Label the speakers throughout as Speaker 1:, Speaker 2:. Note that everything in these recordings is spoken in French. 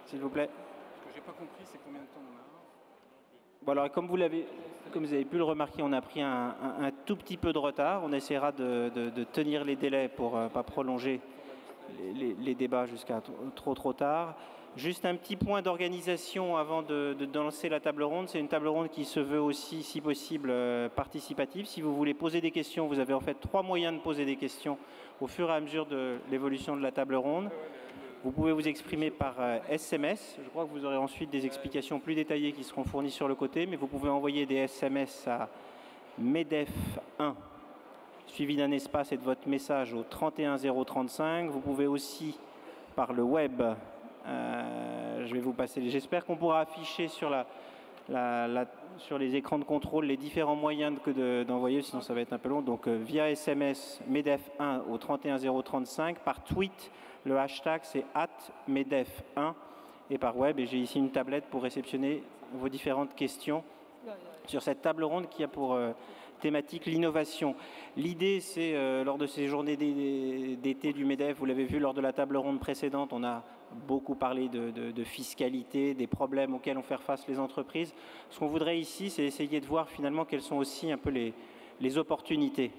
Speaker 1: s'il vous plaît.
Speaker 2: Ce que j'ai pas compris, c'est combien de temps on a.
Speaker 1: Bon, alors, comme vous avez pu le remarquer, on a pris un tout petit peu de retard. On essaiera de tenir les délais pour ne pas prolonger les débats jusqu'à trop tard. Juste un petit point d'organisation avant de lancer la table ronde. C'est une table ronde qui se veut aussi, si possible, participative. Si vous voulez poser des questions, vous avez en fait 3 moyens de poser des questions au fur et à mesure de l'évolution de la table ronde. Vous pouvez vous exprimer par SMS. Je crois que vous aurez ensuite des explications plus détaillées qui seront fournies sur le côté, mais vous pouvez envoyer des SMS à MEDEF1, suivi d'un espace et de votre message au 31035. Vous pouvez aussi, par le web, je vais vous passer, j'espère qu'on pourra afficher sur sur les écrans de contrôle les différents moyens d'envoyer, sinon ça va être un peu long. Donc via SMS, MEDEF1 au 31035, par tweet, le hashtag c'est @MEDEF1, et par web, et j'ai ici une tablette pour réceptionner vos différentes questions sur cette table ronde qui a pour thématique l'innovation. L'idée, c'est, lors de ces journées d'été du MEDEF, vous l'avez vu lors de la table ronde précédente, on a beaucoup parlé de fiscalité, des problèmes auxquels ont fait face les entreprises. Ce qu'on voudrait ici, c'est essayer de voir finalement quelles sont aussi un peu les opportunités,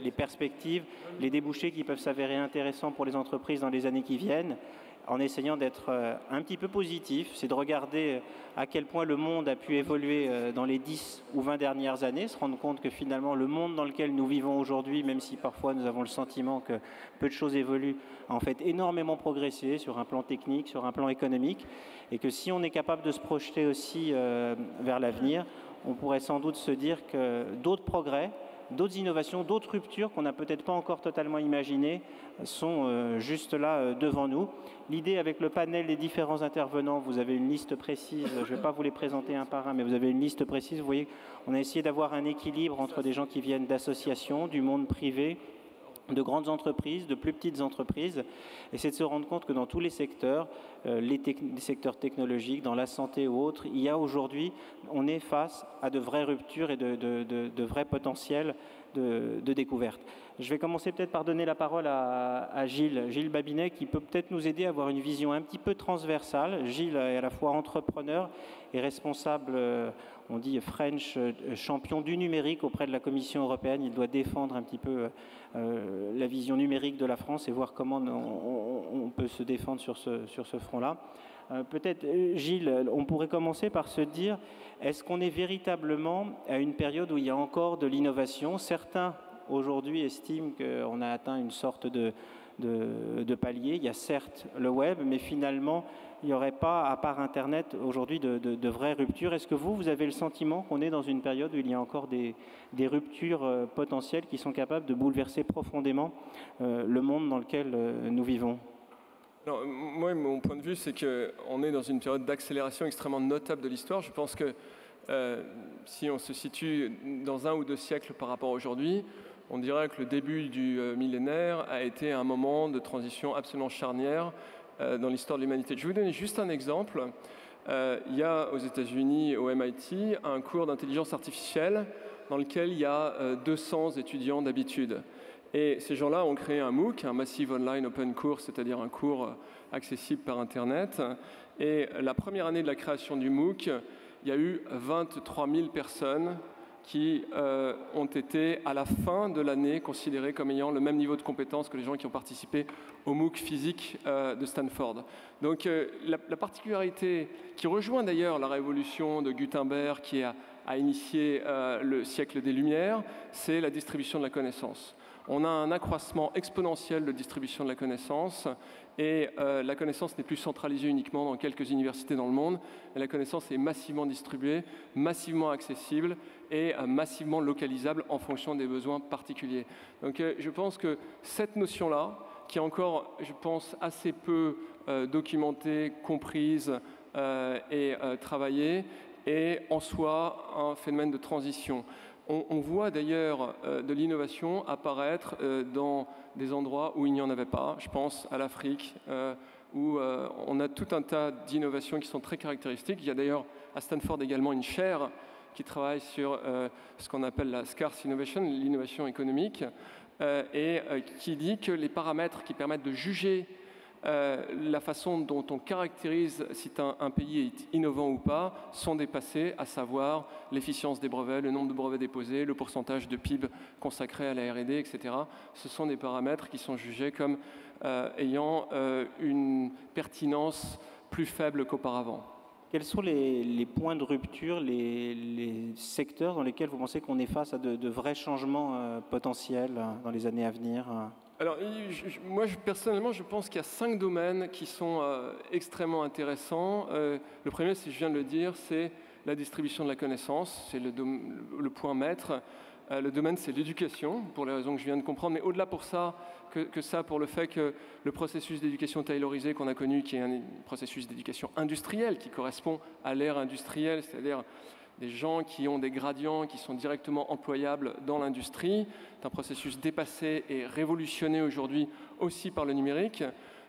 Speaker 1: les perspectives, les débouchés qui peuvent s'avérer intéressants pour les entreprises dans les années qui viennent, en essayant d'être un petit peu positif. C'est de regarder à quel point le monde a pu évoluer dans les 10 ou 20 dernières années, se rendre compte que finalement le monde dans lequel nous vivons aujourd'hui, même si parfois nous avons le sentiment que peu de choses évoluent, a en fait énormément progressé sur un plan technique, sur un plan économique, et que si on est capable de se projeter aussi vers l'avenir, on pourrait sans doute se dire que d'autres progrès, d'autres innovations, d'autres ruptures qu'on n'a peut-être pas encore totalement imaginées sont juste là devant nous. L'idée avec le panel des différents intervenants, vous avez une liste précise, je ne vais pas vous les présenter un par un, mais vous avez une liste précise. Vous voyez, on a essayé d'avoir un équilibre entre des gens qui viennent d'associations, du monde privé, de grandes entreprises, de plus petites entreprises, et c'est de se rendre compte que dans tous les secteurs, les secteurs technologiques, dans la santé ou autres, il y a aujourd'hui, on est face à de vraies ruptures et de vrais potentiels de découverte. Je vais commencer peut-être par donner la parole à Gilles Babinet, qui peut peut-être nous aider à avoir une vision un petit peu transversale. Gilles est à la fois entrepreneur et responsable, on dit French champion du numérique auprès de la Commission européenne. Il doit défendre un petit peu la vision numérique de la France et voir comment on peut se défendre sur ce front-là. Peut-être, Gilles, on pourrait commencer par se dire, est-ce qu'on est véritablement à une période où il y a encore de l'innovation? Certains, aujourd'hui, estiment qu'on a atteint une sorte de palier. Il y a certes le web, mais finalement, il n'y aurait pas, à part Internet, aujourd'hui, de vraies ruptures. Est-ce que vous avez le sentiment qu'on est dans une période où il y a encore des ruptures potentielles qui sont capables de bouleverser profondément le monde dans lequel nous vivons?
Speaker 3: Alors, moi, mon point de vue, c'est qu'on est dans une période d'accélération extrêmement notable de l'histoire. Je pense que si on se situe dans 1 ou 2 siècles par rapport à aujourd'hui, on dirait que le début du millénaire a été un moment de transition absolument charnière dans l'histoire de l'humanité. Je vais vous donner juste un exemple. Il y a aux États-Unis, au MIT, un cours d'intelligence artificielle dans lequel il y a 200 étudiants d'habitude. Et ces gens-là ont créé un MOOC, un Massive Online Open Course, c'est-à-dire un cours accessible par Internet. Et la première année de la création du MOOC, il y a eu 23 000 personnes qui ont été, à la fin de l'année, considérées comme ayant le même niveau de compétence que les gens qui ont participé au MOOC physique de Stanford. Donc la particularité, qui rejoint d'ailleurs la révolution de Gutenberg qui a initié le siècle des Lumières, c'est la distribution de la connaissance. On a un accroissement exponentiel de distribution de la connaissance et la connaissance n'est plus centralisée uniquement dans quelques universités dans le monde, mais la connaissance est massivement distribuée, massivement accessible et massivement localisable en fonction des besoins particuliers. Donc je pense que cette notion-là, qui est encore, je pense, assez peu documentée, comprise et travaillée, est en soi un phénomène de transition. On voit d'ailleurs de l'innovation apparaître dans des endroits où il n'y en avait pas. Je pense à l'Afrique, où on a tout un tas d'innovations qui sont très caractéristiques. Il y a d'ailleurs à Stanford également une chaire qui travaille sur ce qu'on appelle la scarce innovation, l'innovation économique, et qui dit que les paramètres qui permettent de juger la façon dont on caractérise si un pays est innovant ou pas sont dépassées, à savoir l'efficience des brevets, le nombre de brevets déposés, le pourcentage de PIB consacré à la R&D, etc. Ce sont des paramètres qui sont jugés comme ayant une pertinence plus faible qu'auparavant.
Speaker 1: Quels sont les points de rupture, les secteurs dans lesquels vous pensez qu'on est face à de vrais changements potentiels dans les années à venir?
Speaker 3: Alors, moi, personnellement, je pense qu'il y a 5 domaines qui sont extrêmement intéressants. Le premier, si je viens de le dire, c'est la distribution de la connaissance. C'est le point maître. Le domaine, c'est l'éducation, pour les raisons que je viens de comprendre. Mais au-delà pour ça, pour le fait que le processus d'éducation taylorisée qu'on a connu, qui est un processus d'éducation industrielle, qui correspond à l'ère industrielle, c'est-à-dire des gens qui ont des gradients qui sont directement employables dans l'industrie. C'est un processus dépassé et révolutionné aujourd'hui aussi par le numérique.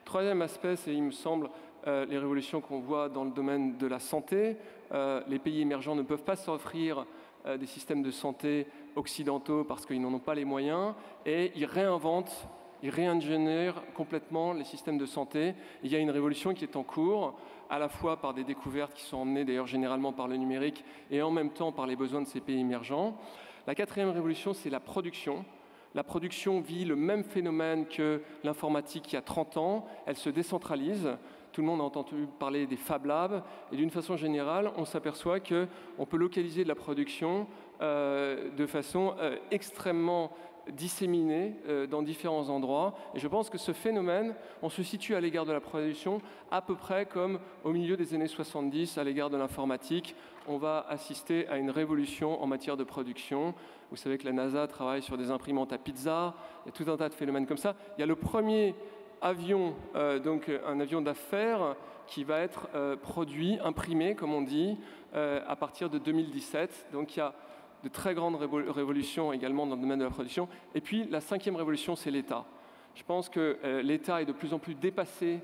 Speaker 3: Troisième aspect, c'est, il me semble, les révolutions qu'on voit dans le domaine de la santé. Les pays émergents ne peuvent pas s'offrir des systèmes de santé occidentaux parce qu'ils n'en ont pas les moyens et ils réinventent, ils réingénèrent complètement les systèmes de santé. Il y a une révolution qui est en cours, à la fois par des découvertes qui sont emmenées d'ailleurs généralement par le numérique et en même temps par les besoins de ces pays émergents. La quatrième révolution, c'est la production. La production vit le même phénomène que l'informatique il y a 30 ans. Elle se décentralise. Tout le monde a entendu parler des Fab Labs. Et d'une façon générale, on s'aperçoit qu'on peut localiser de la production de façon extrêmement disséminés dans différents endroits. Et je pense que ce phénomène, on se situe à l'égard de la production à peu près comme au milieu des années 70 à l'égard de l'informatique. On va assister à une révolution en matière de production. Vous savez que la NASA travaille sur des imprimantes à pizza. Il y a tout un tas de phénomènes comme ça. Il y a le premier avion, donc un avion d'affaires qui va être produit, imprimé, comme on dit, à partir de 2017. Donc il y a de très grandes révolutions également dans le domaine de la production. Et puis la cinquième révolution, c'est l'État. Je pense que l'État est de plus en plus dépassé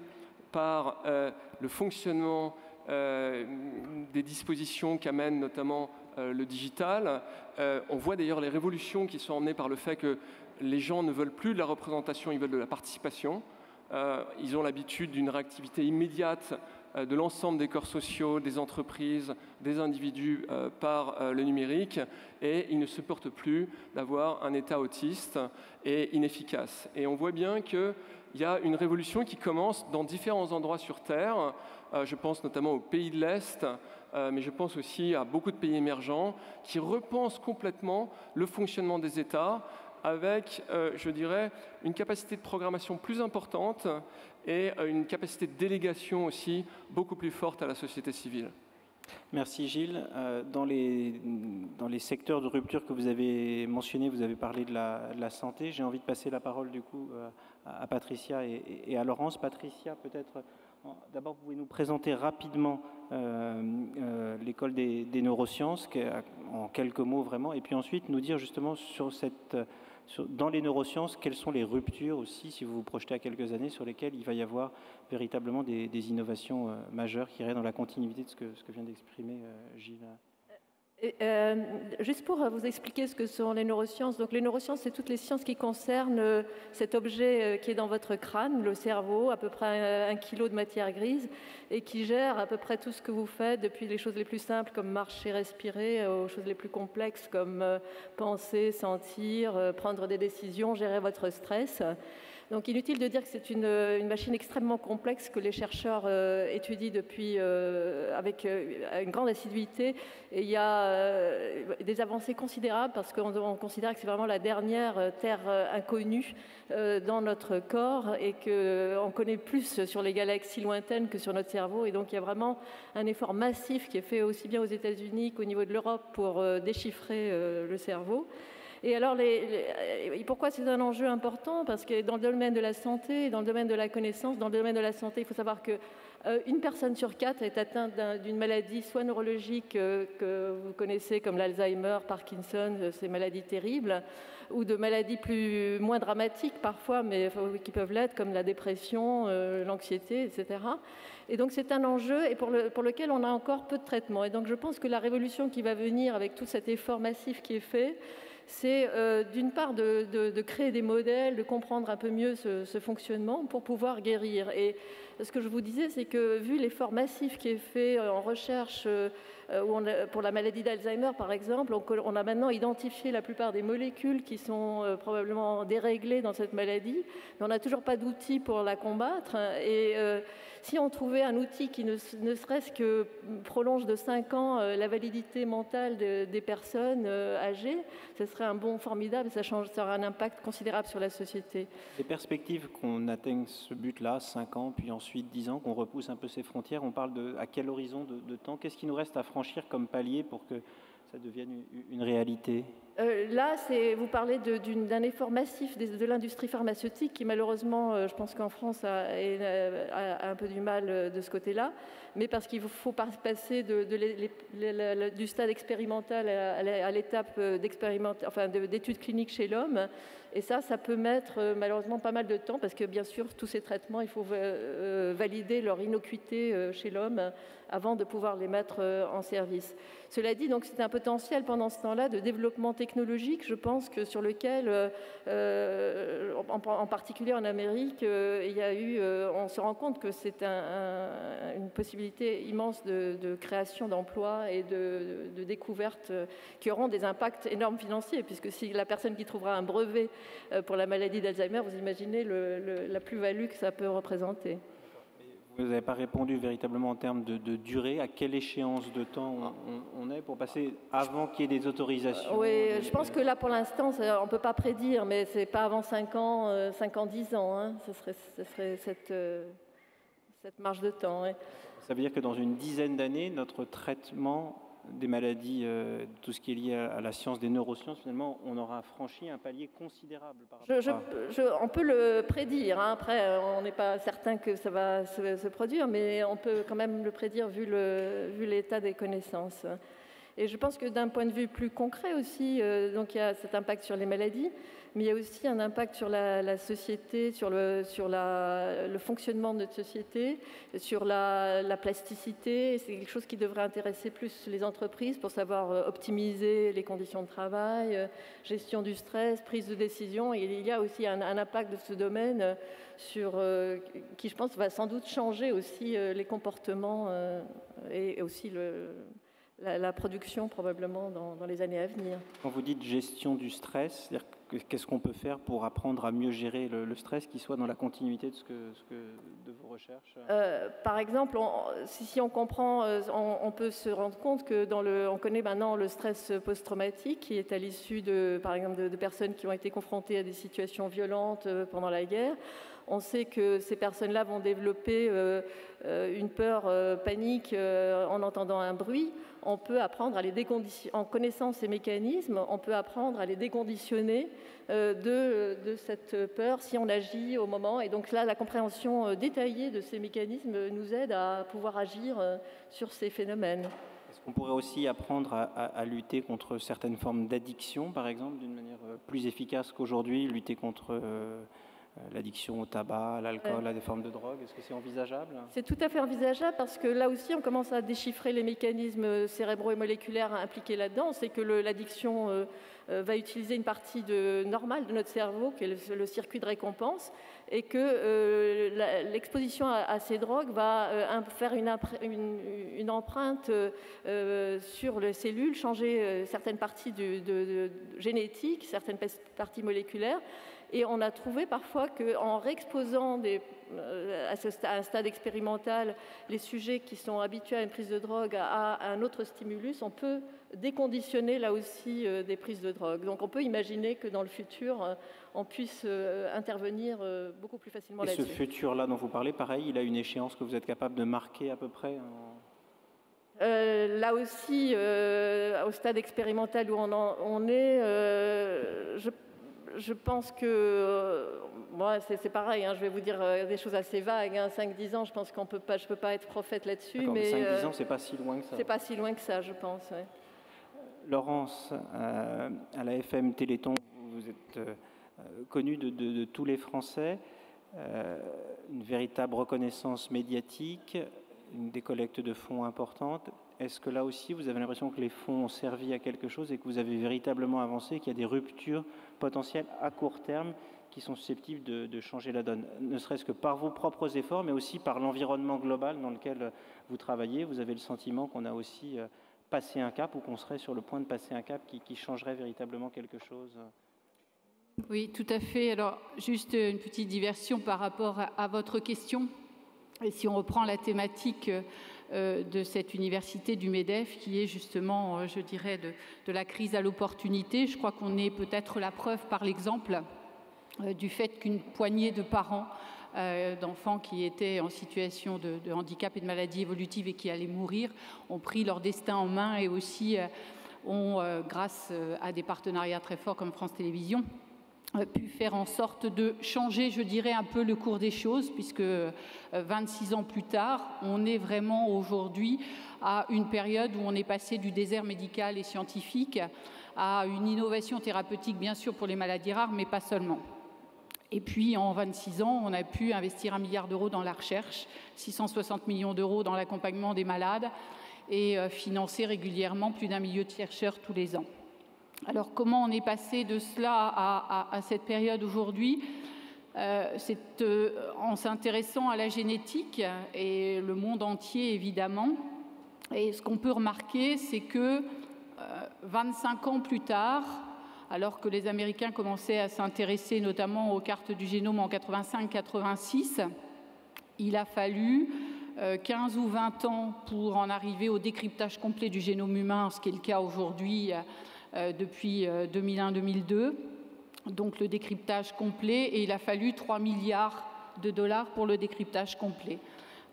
Speaker 3: par le fonctionnement des dispositions qu'amène notamment le digital. On voit d'ailleurs les révolutions qui sont emmenées par le fait que les gens ne veulent plus de la représentation, ils veulent de la participation. Ils ont l'habitude d'une réactivité immédiate de l'ensemble des corps sociaux, des entreprises, des individus par le numérique, et ils ne supportent plus d'avoir un État autiste et inefficace. Et on voit bien qu'il y a une révolution qui commence dans différents endroits sur Terre. Je pense notamment aux pays de l'Est, mais je pense aussi à beaucoup de pays émergents qui repensent complètement le fonctionnement des États avec, je dirais, une capacité de programmation plus importante et une capacité de délégation aussi beaucoup plus forte à la société civile.
Speaker 1: Merci Gilles. Dans les secteurs de rupture que vous avez mentionnés, vous avez parlé de la santé. J'ai envie de passer la parole du coup à Patricia et à Laurence. Patricia, peut-être, d'abord, vous pouvez nous présenter rapidement l'école des neurosciences, en quelques mots vraiment, et puis ensuite nous dire justement dans les neurosciences, quelles sont les ruptures aussi, si vous vous projetez à quelques années, sur lesquelles il va y avoir véritablement des innovations majeures qui iraient dans la continuité de ce que vient d'exprimer Gilles.
Speaker 4: Juste pour vous expliquer ce que sont les neurosciences. Donc les neurosciences, c'est toutes les sciences qui concernent cet objet qui est dans votre crâne, le cerveau, à peu près 1 kilo de matière grise, et qui gère à peu près tout ce que vous faites, depuis les choses les plus simples comme marcher, respirer, aux choses les plus complexes comme penser, sentir, prendre des décisions, gérer votre stress. Donc inutile de dire que c'est une machine extrêmement complexe que les chercheurs étudient depuis avec une grande assiduité. Et il y a des avancées considérables parce qu'on considère que c'est vraiment la dernière terre inconnue dans notre corps et qu'on connaît plus sur les galaxies lointaines que sur notre cerveau. Et donc il y a vraiment un effort massif qui est fait aussi bien aux États-Unis qu'au niveau de l'Europe pour déchiffrer le cerveau. Et alors, pourquoi c'est un enjeu important? Parce que dans le domaine de la santé, dans le domaine de la connaissance, dans le domaine de la santé, il faut savoir que une personne sur 4 est atteinte d'une maladie soit neurologique que vous connaissez comme l'Alzheimer, Parkinson, ces maladies terribles, ou de maladies moins dramatiques parfois, mais qui peuvent l'être, comme la dépression, l'anxiété, etc. Et donc c'est un enjeu et pour lequel on a encore peu de traitements. Et donc je pense que la révolution qui va venir avec tout cet effort massif qui est fait, c'est d'une part de créer des modèles, de comprendre un peu mieux ce fonctionnement pour pouvoir guérir. Et ce que je vous disais, c'est que vu l'effort massif qui est fait en recherche pour la maladie d'Alzheimer, par exemple, on a maintenant identifié la plupart des molécules qui sont probablement déréglées dans cette maladie, mais on n'a toujours pas d'outils pour la combattre. Et si on trouvait un outil qui ne serait-ce que prolonge de 5 ans la validité mentale des personnes âgées, ce serait un bond formidable et ça aura un impact considérable sur la société.
Speaker 1: Les perspectives qu'on atteigne ce but-là, 5 ans, puis ensuite 10 ans, qu'on repousse un peu ces frontières, on parle à quel horizon de temps? Qu'est-ce qui nous reste à franchir comme palier pour que ça devienne une réalité?
Speaker 4: Là, vous parlez d'un effort massif de l'industrie pharmaceutique qui, malheureusement, je pense qu'en France, a un peu du mal de ce côté-là, mais parce qu'il faut passer du stade expérimental à l'étape d'études cliniques chez l'homme. Et ça peut mettre malheureusement pas mal de temps parce que, bien sûr, tous ces traitements, il faut valider leur innocuité chez l'homme avant de pouvoir les mettre en service. Cela dit, donc, c'est un potentiel pendant ce temps-là de développement technologique, je pense, que sur lequel, en particulier en Amérique, il y a eu, on se rend compte que c'est une possibilité immense de création d'emplois et de découvertes qui auront des impacts énormes financiers, puisque si la personne qui trouvera un brevet pour la maladie d'Alzheimer, vous imaginez la plus-value que ça peut représenter.
Speaker 1: Vous n'avez pas répondu véritablement en termes de durée. À quelle échéance de temps on est pour passer avant qu'il y ait des autorisations?
Speaker 4: Oui, je pense que là, pour l'instant, on ne peut pas prédire, mais ce n'est pas avant 5 ans, 10 ans. Hein. Ce serait cette marge de temps. Ouais.
Speaker 1: Ça veut dire que dans une dizaine d'années, notre traitement des maladies, tout ce qui est lié à la science des neurosciences, finalement, on aura franchi un palier considérable par rapport
Speaker 4: on peut le prédire. Hein. Après, on n'est pas certain que ça va se produire, mais on peut quand même le prédire vu l'état des connaissances. Et je pense que d'un point de vue plus concret aussi, donc il y a cet impact sur les maladies, mais il y a aussi un impact sur la société, sur le fonctionnement de notre société, sur la plasticité. C'est quelque chose qui devrait intéresser plus les entreprises pour savoir optimiser les conditions de travail, gestion du stress, prise de décision. Et il y a aussi un impact de ce domaine qui, je pense, va sans doute changer aussi les comportements et aussi la production probablement dans les années à venir.
Speaker 1: Quand vous dites gestion du stress, c'est-à-dire qu'est-ce qu'on peut faire pour apprendre à mieux gérer le stress qui soit dans la continuité de vos recherches?
Speaker 4: Par exemple, si on comprend, on peut se rendre compte que on connaît maintenant le stress post-traumatique qui est à l'issue par exemple de personnes qui ont été confrontées à des situations violentes pendant la guerre. On sait que ces personnes-là vont développer une peur panique en entendant un bruit. On peut apprendre à les déconditionner, en connaissant ces mécanismes, on peut apprendre à les déconditionner de cette peur si on agit au moment. Et donc là, la compréhension détaillée de ces mécanismes nous aide à pouvoir agir sur ces phénomènes.
Speaker 1: Est-ce qu'on pourrait aussi apprendre à lutter contre certaines formes d'addiction, par exemple, d'une manière plus efficace qu'aujourd'hui, lutter contre l'addiction au tabac, à l'alcool, à des formes de drogue? Est-ce que c'est envisageable?
Speaker 4: C'est tout à fait envisageable parce que là aussi, on commence à déchiffrer les mécanismes cérébraux et moléculaires impliqués là-dedans. On sait que l'addiction va utiliser une partie normale de notre cerveau, qui est le circuit de récompense, et que l'exposition à ces drogues va faire une empreinte sur les cellules, changer certaines parties génétiques, certaines parties moléculaires. Et on a trouvé parfois qu'en réexposant à un stade expérimental les sujets qui sont habitués à une prise de drogue à un autre stimulus, on peut déconditionner là aussi des prises de drogue. Donc on peut imaginer que dans le futur, on puisse intervenir beaucoup plus facilement là-dessus.
Speaker 1: Et ce futur-là dont vous parlez, pareil, il a une échéance que vous êtes capable de marquer à peu près
Speaker 4: Là aussi, au stade expérimental où on est, je pense que, moi c'est pareil, hein, je vais vous dire des choses assez vagues, hein, 5-10 ans, je pense je ne peux pas être prophète là-dessus. Mais
Speaker 1: 5-10 ans, c'est pas si loin que ça.
Speaker 4: C'est pas si loin que ça, je pense. Ouais.
Speaker 1: Laurence, à la FM Téléthon, vous êtes connue de tous les Français, une véritable reconnaissance médiatique. des collectes de fonds importantes. Est-ce que là aussi, vous avez l'impression que les fonds ont servi à quelque chose et que vous avez véritablement avancé, qu'il y a des ruptures potentielles à court terme qui sont susceptibles de changer la donne, ne serait-ce que par vos propres efforts, mais aussi par l'environnement global dans lequel vous travaillez? Vous avez le sentiment qu'on a aussi passé un cap ou qu'on serait sur le point de passer un cap qui changerait véritablement quelque chose?
Speaker 5: Oui, tout à fait. Alors, juste une petite diversion par rapport à votre question. Et si on reprend la thématique de cette université du MEDEF, qui est justement, je dirais, de la crise à l'opportunité, je crois qu'on est peut-être la preuve par l'exemple du fait qu'une poignée de parents d'enfants qui étaient en situation de handicap et de maladie évolutive et qui allaient mourir ont pris leur destin en main et aussi ont, grâce à des partenariats très forts comme France Télévisions, pu faire en sorte de changer, je dirais, un peu le cours des choses, puisque 26 ans plus tard, on est vraiment aujourd'hui à une période où on est passé du désert médical et scientifique à une innovation thérapeutique, bien sûr, pour les maladies rares, mais pas seulement. Et puis, en 26 ans, on a pu investir 1 milliard d'euros dans la recherche, 660 millions d'euros dans l'accompagnement des malades et financer régulièrement plus d'1 million de chercheurs tous les ans. Alors, comment on est passé de cela à cette période aujourd'hui? C'est en s'intéressant à la génétique et le monde entier, évidemment. Et ce qu'on peut remarquer, c'est que 25 ans plus tard, alors que les Américains commençaient à s'intéresser notamment aux cartes du génome en 85-86, il a fallu 15 ou 20 ans pour en arriver au décryptage complet du génome humain, ce qui est le cas aujourd'hui depuis 2001-2002. Donc le décryptage complet, et il a fallu 3 milliards de dollars pour le décryptage complet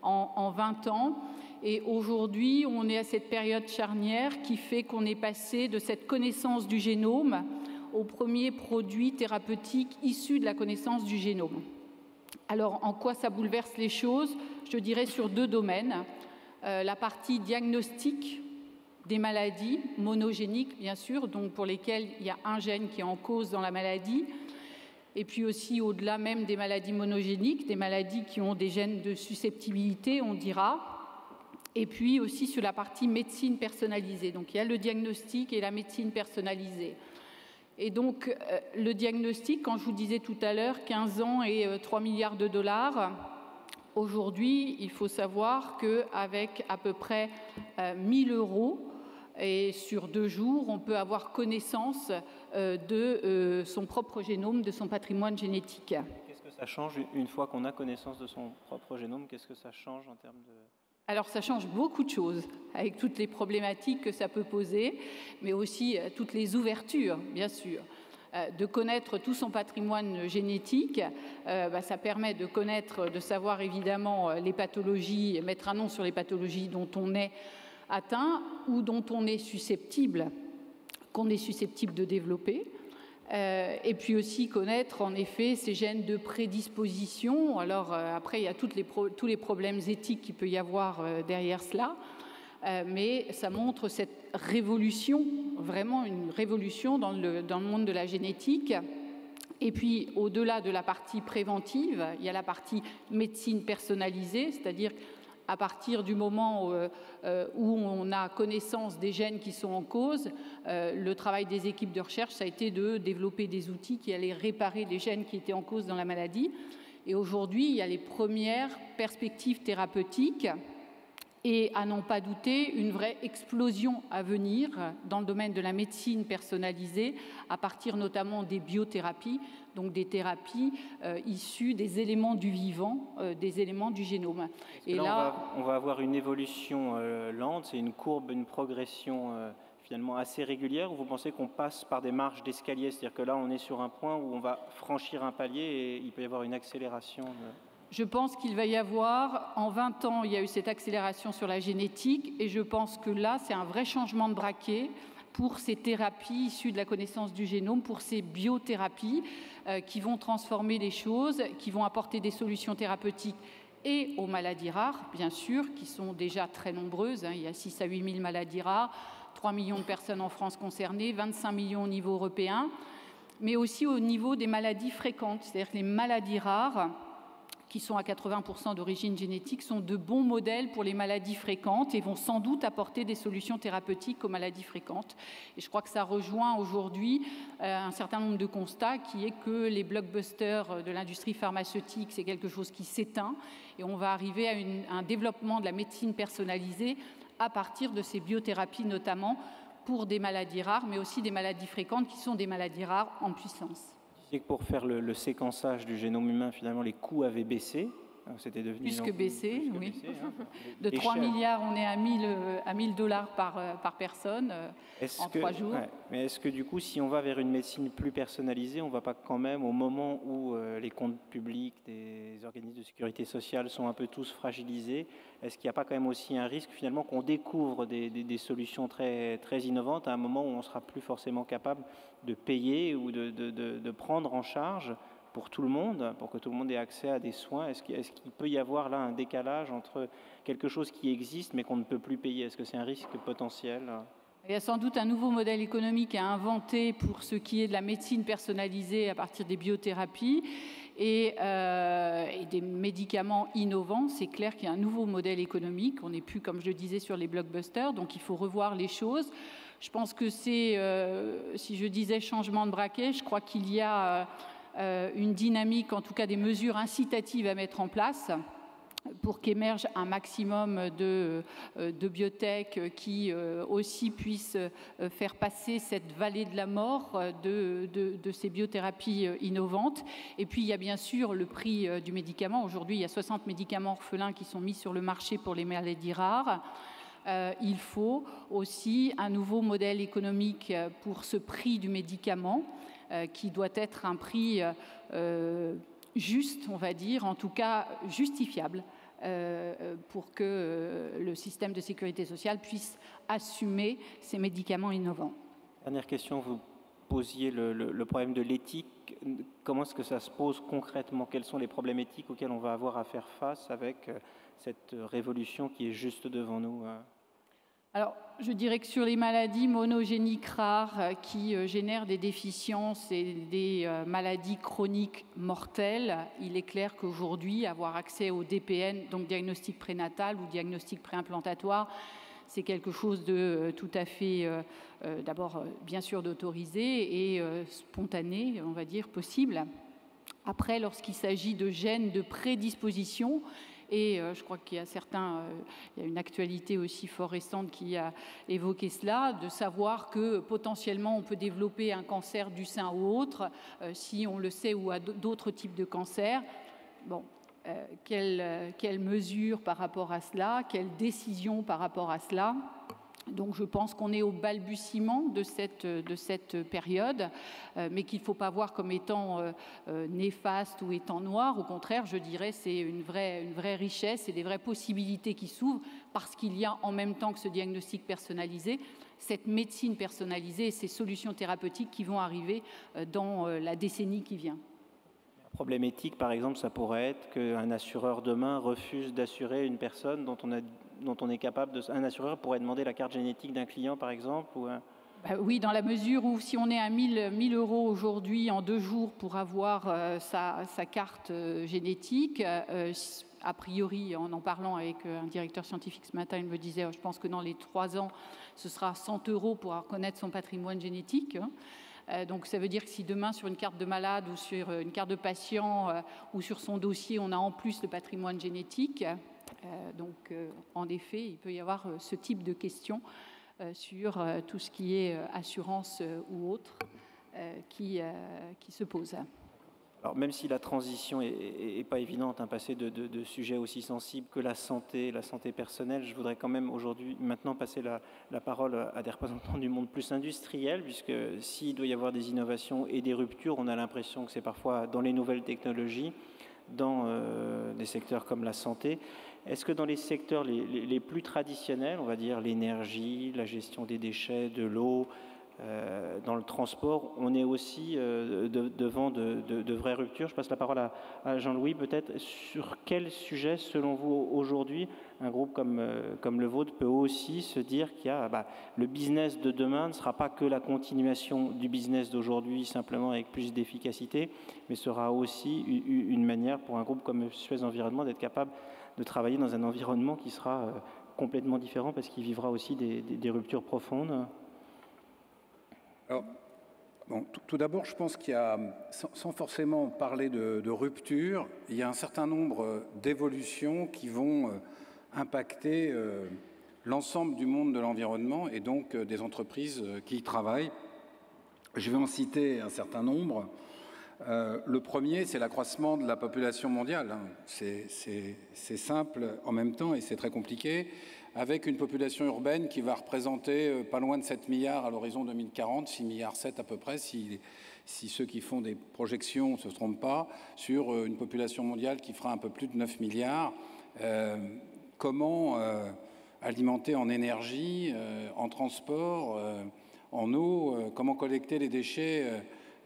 Speaker 5: en 20 ans. Et aujourd'hui, on est à cette période charnière qui fait qu'on est passé de cette connaissance du génome aux premiers produits thérapeutiques issus de la connaissance du génome. Alors, en quoi ça bouleverse les choses? Je dirais sur 2 domaines. La partie diagnostic des maladies monogéniques, bien sûr, donc pour lesquelles il y a un gène qui est en cause dans la maladie, et puis aussi au-delà même des maladies monogéniques, des maladies qui ont des gènes de susceptibilité, on dira, et puis aussi sur la partie médecine personnalisée. Donc il y a le diagnostic et la médecine personnalisée. Et donc le diagnostic, quand je vous disais tout à l'heure, 15 ans et 3 milliards de dollars, aujourd'hui, il faut savoir qu'avec à peu près 1000 euros, et sur 2 jours, on peut avoir connaissance de son propre génome, de son patrimoine génétique.
Speaker 1: Qu'est-ce que ça change une fois qu'on a connaissance de son propre génome? Qu'est-ce que ça change en termes de...
Speaker 5: Alors ça change beaucoup de choses, avec toutes les problématiques que ça peut poser, mais aussi toutes les ouvertures, bien sûr. De connaître tout son patrimoine génétique, ça permet de connaître, de savoir évidemment les pathologies, mettre un nom sur les pathologies dont on est atteint ou dont on est susceptible, qu'on est susceptible de développer. Et puis aussi connaître en effet ces gènes de prédisposition. Alors après, il y a tous les problèmes éthiques qu'il peut y avoir derrière cela, mais ça montre cette révolution, vraiment une révolution dans le monde de la génétique. Et puis au-delà de la partie préventive, il y a la partie médecine personnalisée, c'est-à-dire à partir du moment où on a connaissance des gènes qui sont en cause, le travail des équipes de recherche, ça a été de développer des outils qui allaient réparer les gènes qui étaient en cause dans la maladie. Et aujourd'hui, il y a les premières perspectives thérapeutiques et, à n'en pas douter, une vraie explosion à venir dans le domaine de la médecine personnalisée, à partir notamment des biothérapies, donc des thérapies issues des éléments du vivant, des éléments du génome.
Speaker 1: Et là, on va avoir une évolution lente, c'est une courbe, une progression finalement assez régulière, où vous pensez qu'on passe par des marches d'escalier, c'est-à-dire que là, on est sur un point où on va franchir un palier et il peut y avoir une accélération
Speaker 5: Je pense qu'il va y avoir, en 20 ans, il y a eu cette accélération sur la génétique, et je pense que là, c'est un vrai changement de braquet pour ces thérapies issues de la connaissance du génome, pour ces biothérapies qui vont transformer les choses, qui vont apporter des solutions thérapeutiques et aux maladies rares, bien sûr, qui sont déjà très nombreuses. Il y a 6 à 8 000 maladies rares, 3 millions de personnes en France concernées, 25 millions au niveau européen, mais aussi au niveau des maladies fréquentes, c'est-à-dire les maladies rares qui sont à 80% d'origine génétique, sont de bons modèles pour les maladies fréquentes et vont sans doute apporter des solutions thérapeutiques aux maladies fréquentes. Et je crois que ça rejoint aujourd'hui un certain nombre de constats, qui est que les blockbusters de l'industrie pharmaceutique, c'est quelque chose qui s'éteint, et on va arriver à un développement de la médecine personnalisée à partir de ces biothérapies, notamment pour des maladies rares, mais aussi des maladies fréquentes qui sont des maladies rares en puissance.
Speaker 1: Que pour faire le séquençage du génome humain, finalement, les coûts avaient baissé. C'était devenu
Speaker 5: plus que baissé, oui.
Speaker 1: Baissé, hein.
Speaker 5: De 3 milliards, on est à 1000 dollars par personne en 3 jours.
Speaker 1: Ouais, mais est-ce que du coup, si on va vers une médecine plus personnalisée, on ne va pas quand même, au moment où les comptes publics des organismes de sécurité sociale sont un peu tous fragilisés, est-ce qu'il n'y a pas quand même aussi un risque finalement qu'on découvre des solutions très, très innovantes à un moment où on ne sera plus forcément capable de payer ou de prendre en charge pour tout le monde, pour que tout le monde ait accès à des soins? Est-ce qu'il peut y avoir là un décalage entre quelque chose qui existe mais qu'on ne peut plus payer? Est-ce que c'est un risque potentiel?
Speaker 5: Il y a sans doute un nouveau modèle économique à inventer pour ce qui est de la médecine personnalisée à partir des biothérapies et des médicaments innovants. C'est clair qu'il y a un nouveau modèle économique. On n'est plus, comme je le disais, sur les blockbusters, donc il faut revoir les choses. Je pense que c'est, si je disais changement de braquet, je crois qu'il y a une dynamique, en tout cas des mesures incitatives à mettre en place pour qu'émerge un maximum de biotech qui aussi puissent faire passer cette vallée de la mort de ces biothérapies innovantes. Et puis il y a bien sûr le prix du médicament. Aujourd'hui, il y a 60 médicaments orphelins qui sont mis sur le marché pour les maladies rares. Il faut aussi un nouveau modèle économique pour ce prix du médicament, qui doit être un prix juste, on va dire, en tout cas justifiable, pour que le système de sécurité sociale puisse assumer ces médicaments innovants.
Speaker 1: Dernière question, vous posiez le problème de l'éthique. Comment est-ce que ça se pose concrètement? Quels sont les problèmes éthiques auxquels on va avoir à faire face avec cette révolution qui est juste devant nous?
Speaker 5: Alors, je dirais que sur les maladies monogéniques rares qui génèrent des déficiences et des maladies chroniques mortelles, il est clair qu'aujourd'hui, avoir accès au DPN, donc diagnostic prénatal ou diagnostic préimplantatoire, c'est quelque chose de tout à fait, d'abord, bien sûr, d'autorisé et spontané, on va dire, possible. Après, lorsqu'il s'agit de gènes de prédisposition, et je crois qu'il y a il y a une actualité aussi fort récente qui a évoqué cela, de savoir que potentiellement on peut développer un cancer du sein ou autre, si on le sait, ou à d'autres types de cancers. Bon, quelle mesure par rapport à cela? Quelle décision par rapport à cela? Donc je pense qu'on est au balbutiement de cette période, mais qu'il ne faut pas voir comme étant néfaste ou étant noir. Au contraire, je dirais c'est une vraie richesse et des vraies possibilités qui s'ouvrent, parce qu'il y a en même temps que ce diagnostic personnalisé, cette médecine personnalisée et ces solutions thérapeutiques qui vont arriver dans la décennie qui vient.
Speaker 1: Un problème éthique, par exemple, ça pourrait être qu'un assureur demain refuse d'assurer une personne dont on est capable de... Un assureur pourrait demander la carte génétique d'un client, par exemple, ou
Speaker 5: oui, dans la mesure où si on est à 1000 euros aujourd'hui en 2 jours pour avoir sa carte génétique, a priori, en parlant avec un directeur scientifique ce matin, il me disait, je pense que dans les 3 ans, ce sera 100 euros pour connaître son patrimoine génétique. Donc ça veut dire que si demain sur une carte de malade ou sur une carte de patient ou sur son dossier, on a en plus le patrimoine génétique, donc en effet, il peut y avoir ce type de questions sur tout ce qui est assurance ou autre qui se pose.
Speaker 1: Alors même si la transition est pas évidente, passer de sujets aussi sensibles que la santé personnelle, je voudrais quand même maintenant passer la parole à des représentants du monde plus industriel, puisque s'il doit y avoir des innovations et des ruptures, on a l'impression que c'est parfois dans les nouvelles technologies, dans des secteurs comme la santé. Est-ce que dans les secteurs les plus traditionnels, on va dire l'énergie, la gestion des déchets, de l'eau, dans le transport, on est aussi devant de vraies ruptures. Je passe la parole à Jean-Louis, peut-être. Sur quel sujet, selon vous, aujourd'hui, un groupe comme le vôtre peut aussi se dire qu'il y a le business de demain ne sera pas que la continuation du business d'aujourd'hui, simplement avec plus d'efficacité, mais sera aussi une manière pour un groupe comme Suez Environnement d'être capable de travailler dans un environnement qui sera complètement différent parce qu'il vivra aussi des ruptures profondes.
Speaker 6: Alors, bon, tout d'abord, je pense qu'il y a, sans forcément parler de rupture, il y a un certain nombre d'évolutions qui vont impacter l'ensemble du monde de l'environnement et donc des entreprises qui y travaillent. Je vais en citer un certain nombre. Le premier, c'est l'accroissement de la population mondiale. C'est simple en même temps et c'est très compliqué, avec une population urbaine qui va représenter pas loin de 7 milliards à l'horizon 2040, 6 milliards 7 à peu près, si ceux qui font des projections ne se trompent pas, sur une population mondiale qui fera un peu plus de 9 milliards. Comment alimenter en énergie, en transport, en eau, comment collecter les déchets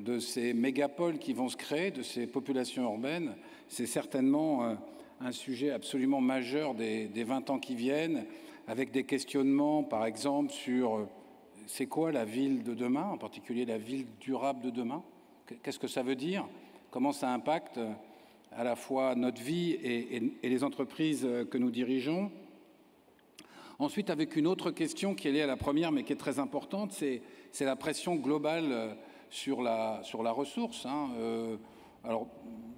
Speaker 6: de ces mégapoles qui vont se créer, de ces populations urbaines, c'est certainement un sujet absolument majeur des 20 ans qui viennent, avec des questionnements, par exemple, sur c'est quoi la ville de demain, en particulier la ville durable de demain. Qu'est-ce que ça veut dire? Comment ça impacte à la fois notre vie et les entreprises que nous dirigeons? Ensuite, avec une autre question qui est liée à la première, mais qui est très importante, c'est la pression globale sur la ressource. Alors,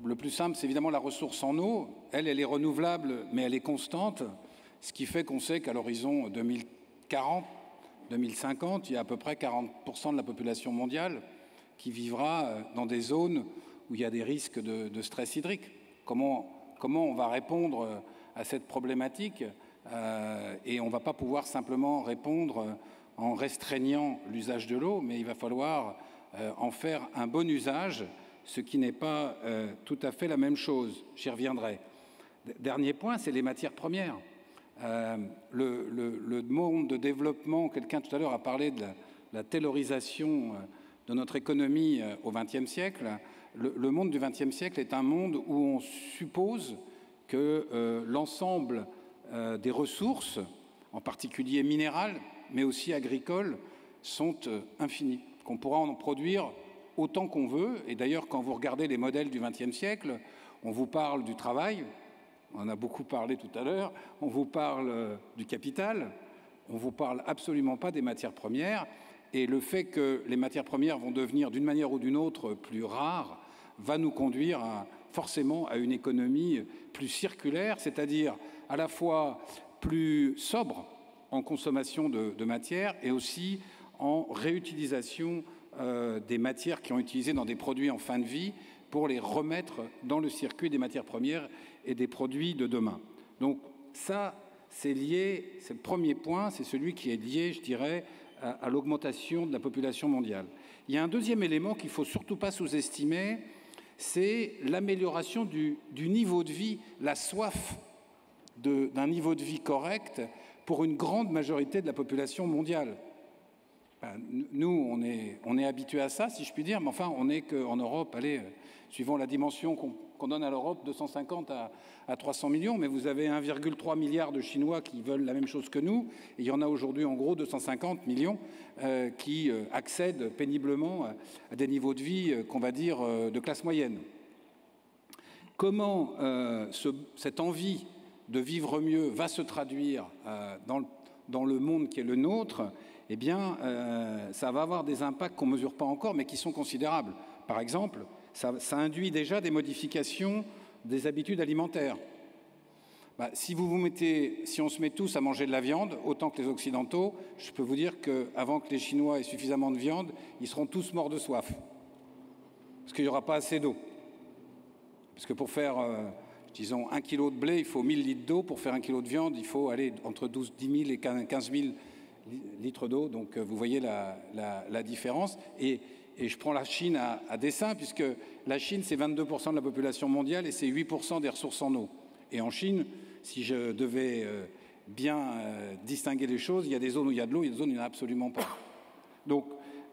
Speaker 6: le plus simple, c'est évidemment la ressource en eau. Elle est renouvelable, mais elle est constante, ce qui fait qu'on sait qu'à l'horizon 2040, 2050, il y a à peu près 40% de la population mondiale qui vivra dans des zones où il y a des risques de stress hydrique. Comment on va répondre à cette problématique et on ne va pas pouvoir simplement répondre en restreignant l'usage de l'eau, mais il va falloir en faire un bon usage, ce qui n'est pas tout à fait la même chose. J'y reviendrai. Dernier point, c'est les matières premières. Le monde de développement, quelqu'un tout à l'heure a parlé de la taylorisation de notre économie au XXe siècle. Le monde du XXe siècle est un monde où on suppose que l'ensemble des ressources, en particulier minérales, mais aussi agricoles, sont infinies, qu'on pourra en produire autant qu'on veut. Et d'ailleurs, quand vous regardez les modèles du XXe siècle, on vous parle du travail, on en a beaucoup parlé tout à l'heure, on vous parle du capital, on ne vous parle absolument pas des matières premières. Et le fait que les matières premières vont devenir d'une manière ou d'une autre plus rares va nous conduire forcément à une économie plus circulaire, c'est-à-dire à la fois plus sobre en consommation de matières et aussi en réutilisation des matières qui ont été utilisées dans des produits en fin de vie pour les remettre dans le circuit des matières premières et des produits de demain. Donc ça, c'est lié, c'est le premier point, c'est celui qui est lié, je dirais, à l'augmentation de la population mondiale. Il y a un deuxième élément qu'il ne faut surtout pas sous-estimer, c'est l'amélioration du niveau de vie, la soif d'un niveau de vie correct pour une grande majorité de la population mondiale. Nous, on est habitués à ça, si je puis dire, mais enfin, on n'est qu'en Europe, allez, suivant la dimension qu'on donne à l'Europe, 250 à 300 millions, mais vous avez 1,3 milliard de Chinois qui veulent la même chose que nous, et il y en a aujourd'hui en gros 250 millions qui accèdent péniblement à des niveaux de vie qu'on va dire de classe moyenne. Comment cette envie de vivre mieux va se traduire dans le monde qui est le nôtre? Eh bien, ça va avoir des impacts qu'on ne mesure pas encore, mais qui sont considérables. Par exemple, ça induit déjà des modifications des habitudes alimentaires. Si on se met tous à manger de la viande, autant que les Occidentaux, je peux vous dire qu'avant que les Chinois aient suffisamment de viande, ils seront tous morts de soif. Parce qu'il n'y aura pas assez d'eau. Parce que pour faire, disons, 1 kilo de blé, il faut 1000 litres d'eau. Pour faire 1 kilo de viande, il faut aller entre 10 000 et 15 000 litres d'eau. Donc vous voyez la différence. Et je prends la Chine à dessein, puisque la Chine, c'est 22% de la population mondiale et c'est 8% des ressources en eau. Et en Chine, si je devais bien distinguer les choses, il y a des zones où il y a de l'eau, il y a des zones où il n'y en a absolument pas. Donc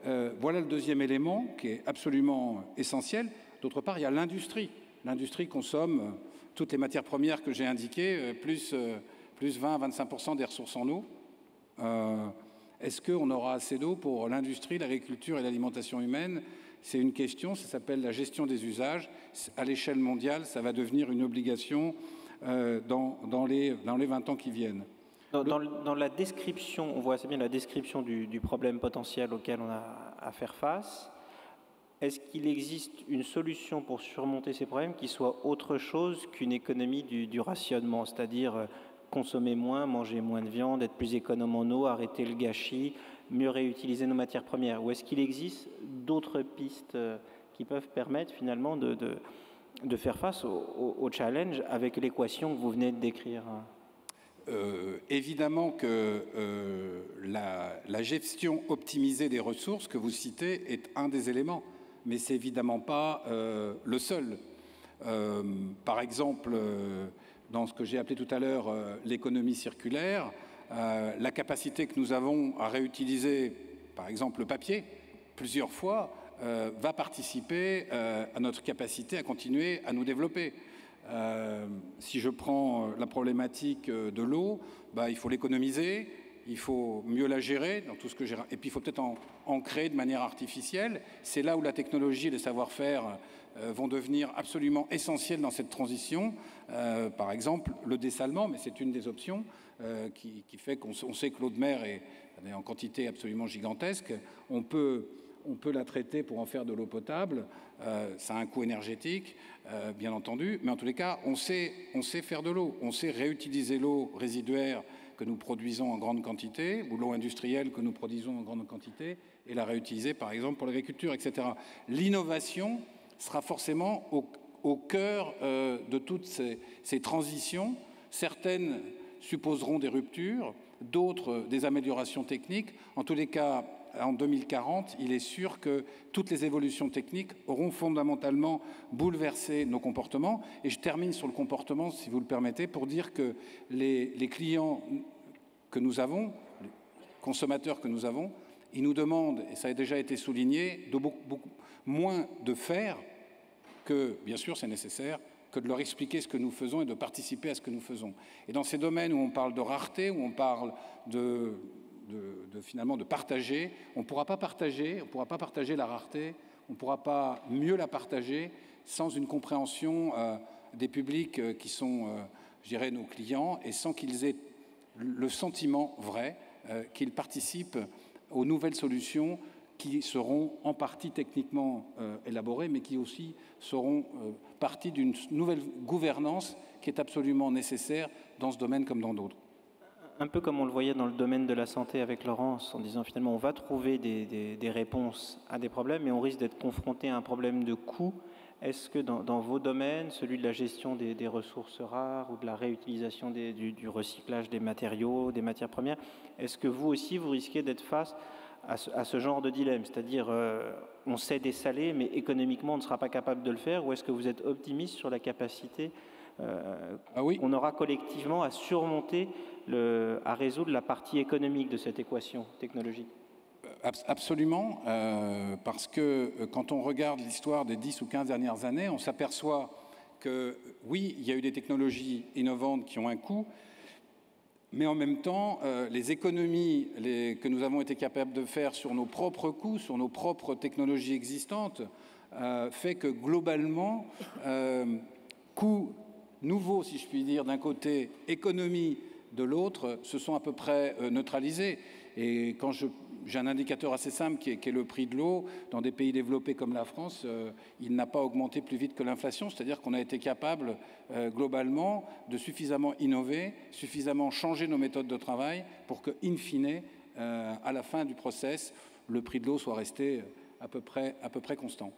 Speaker 6: Voilà le deuxième élément qui est absolument essentiel. D'autre part, il y a l'industrie. L'industrie consomme toutes les matières premières que j'ai indiquées, plus 20-25% des ressources en eau. Est-ce qu'on aura assez d'eau pour l'industrie, l'agriculture et l'alimentation humaine? C'est une question, ça s'appelle la gestion des usages. À l'échelle mondiale, ça va devenir une obligation dans les 20 ans qui viennent.
Speaker 1: Dans la description, on voit assez bien la description du problème potentiel auquel on a à faire face. Est-ce qu'il existe une solution pour surmonter ces problèmes qui soit autre chose qu'une économie du rationnement, c'est-à-dire consommer moins, manger moins de viande, être plus économe en eau, arrêter le gâchis, mieux réutiliser nos matières premières? Ou est-ce qu'il existe d'autres pistes qui peuvent permettre finalement de faire face au challenge avec l'équation que vous venez de décrire?
Speaker 6: Évidemment que la gestion optimisée des ressources que vous citez est un des éléments, mais c'est évidemment pas le seul. Par exemple, dans ce que j'ai appelé tout à l'heure l'économie circulaire, la capacité que nous avons à réutiliser, par exemple, le papier, plusieurs fois, va participer à notre capacité à continuer à nous développer. Si je prends la problématique de l'eau, il faut l'économiser, il faut mieux la gérer dans tout ce que j'ai, et puis il faut peut-être en créer de manière artificielle. C'est là où la technologie et les savoir-faire vont devenir absolument essentiels dans cette transition. Par exemple, le dessalement, mais c'est une des options qui fait qu'on sait que l'eau de mer est en quantité absolument gigantesque. On peut la traiter pour en faire de l'eau potable. Ça a un coût énergétique, bien entendu, mais en tous les cas, on sait faire de l'eau. On sait réutiliser l'eau résiduaire que nous produisons en grande quantité, ou l'eau industrielle que nous produisons en grande quantité, et la réutiliser, par exemple, pour l'agriculture, etc. L'innovation sera forcément au cœur de toutes ces transitions. Certaines supposeront des ruptures, d'autres des améliorations techniques. En tous les cas, en 2040, il est sûr que toutes les évolutions techniques auront fondamentalement bouleversé nos comportements. Et je termine sur le comportement, si vous le permettez, pour dire que les clients que nous avons, les consommateurs que nous avons, ils nous demandent, et ça a déjà été souligné, de beaucoup moins de faire que, bien sûr, c'est nécessaire, que de leur expliquer ce que nous faisons et de participer à ce que nous faisons. Et dans ces domaines où on parle de rareté, où on parle finalement de partager, on ne pourra pas partager la rareté, on ne pourra pas mieux la partager sans une compréhension des publics qui sont, je dirais, nos clients, et sans qu'ils aient le sentiment vrai qu'ils participent aux nouvelles solutions qui seront en partie techniquement élaborées, mais qui aussi seront partie d'une nouvelle gouvernance qui est absolument nécessaire dans ce domaine comme dans d'autres.
Speaker 1: Un peu comme on le voyait dans le domaine de la santé avec Laurence, en disant finalement on va trouver des réponses à des problèmes, mais on risque d'être confronté à un problème de coût. Est-ce que dans vos domaines, celui de la gestion des ressources rares ou de la réutilisation du recyclage des matériaux, des matières premières, est-ce que vous aussi vous risquez d'être face à ce genre de dilemme, c'est-à-dire on sait dessaler, mais économiquement on ne sera pas capable de le faire, ou est-ce que vous êtes optimiste sur la capacité qu'on aura collectivement à surmonter, à résoudre la partie économique de cette équation technologique?
Speaker 6: Absolument, parce que quand on regarde l'histoire des 10 ou 15 dernières années, on s'aperçoit que oui, il y a eu des technologies innovantes qui ont un coût, mais en même temps, les économies que nous avons été capables de faire sur nos propres coûts, sur nos propres technologies existantes, fait que globalement, coûts nouveaux, si je puis dire, d'un côté, économie de l'autre, se sont à peu près neutralisés. Et quand j'ai un indicateur assez simple qui est le prix de l'eau, dans des pays développés comme la France, il n'a pas augmenté plus vite que l'inflation, c'est-à-dire qu'on a été capable globalement de suffisamment innover, suffisamment changer nos méthodes de travail pour que, in fine, à la fin du process, le prix de l'eau soit resté à peu près constant.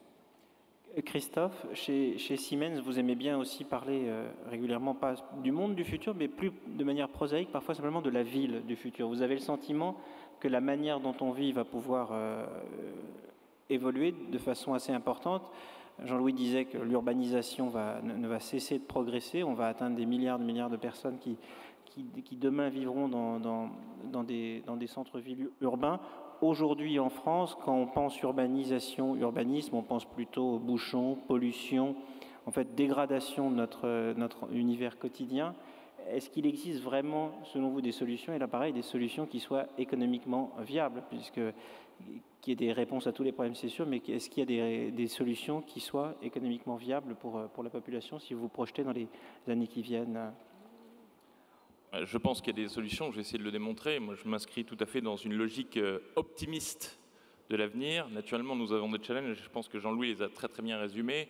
Speaker 1: Christophe, chez Siemens, vous aimez bien aussi parler régulièrement, pas du monde du futur, mais plus de manière prosaïque, parfois simplement de la ville du futur. Vous avez le sentiment que la manière dont on vit va pouvoir évoluer de façon assez importante. Jean-Louis disait que l'urbanisation ne va cesser de progresser. On va atteindre des milliards de personnes qui demain vivront dans des centres-villes urbains. aujourd'hui en France, quand on pense urbanisation, urbanisme, on pense plutôt bouchons, pollution, en fait dégradation de notre univers quotidien. Est-ce qu'il existe vraiment, selon vous, des solutions, et là pareil, des solutions qui soient économiquement viables, puisque qu'il y ait des réponses à tous les problèmes, c'est sûr, mais est-ce qu'il y a des solutions qui soient économiquement viables pour la population, si vous vous projetez dans les années qui viennent?
Speaker 7: Je pense qu'il y a des solutions, je vais essayer de le démontrer. Moi, je m'inscris tout à fait dans une logique optimiste de l'avenir. Naturellement, nous avons des challenges, je pense que Jean-Louis les a très très bien résumés.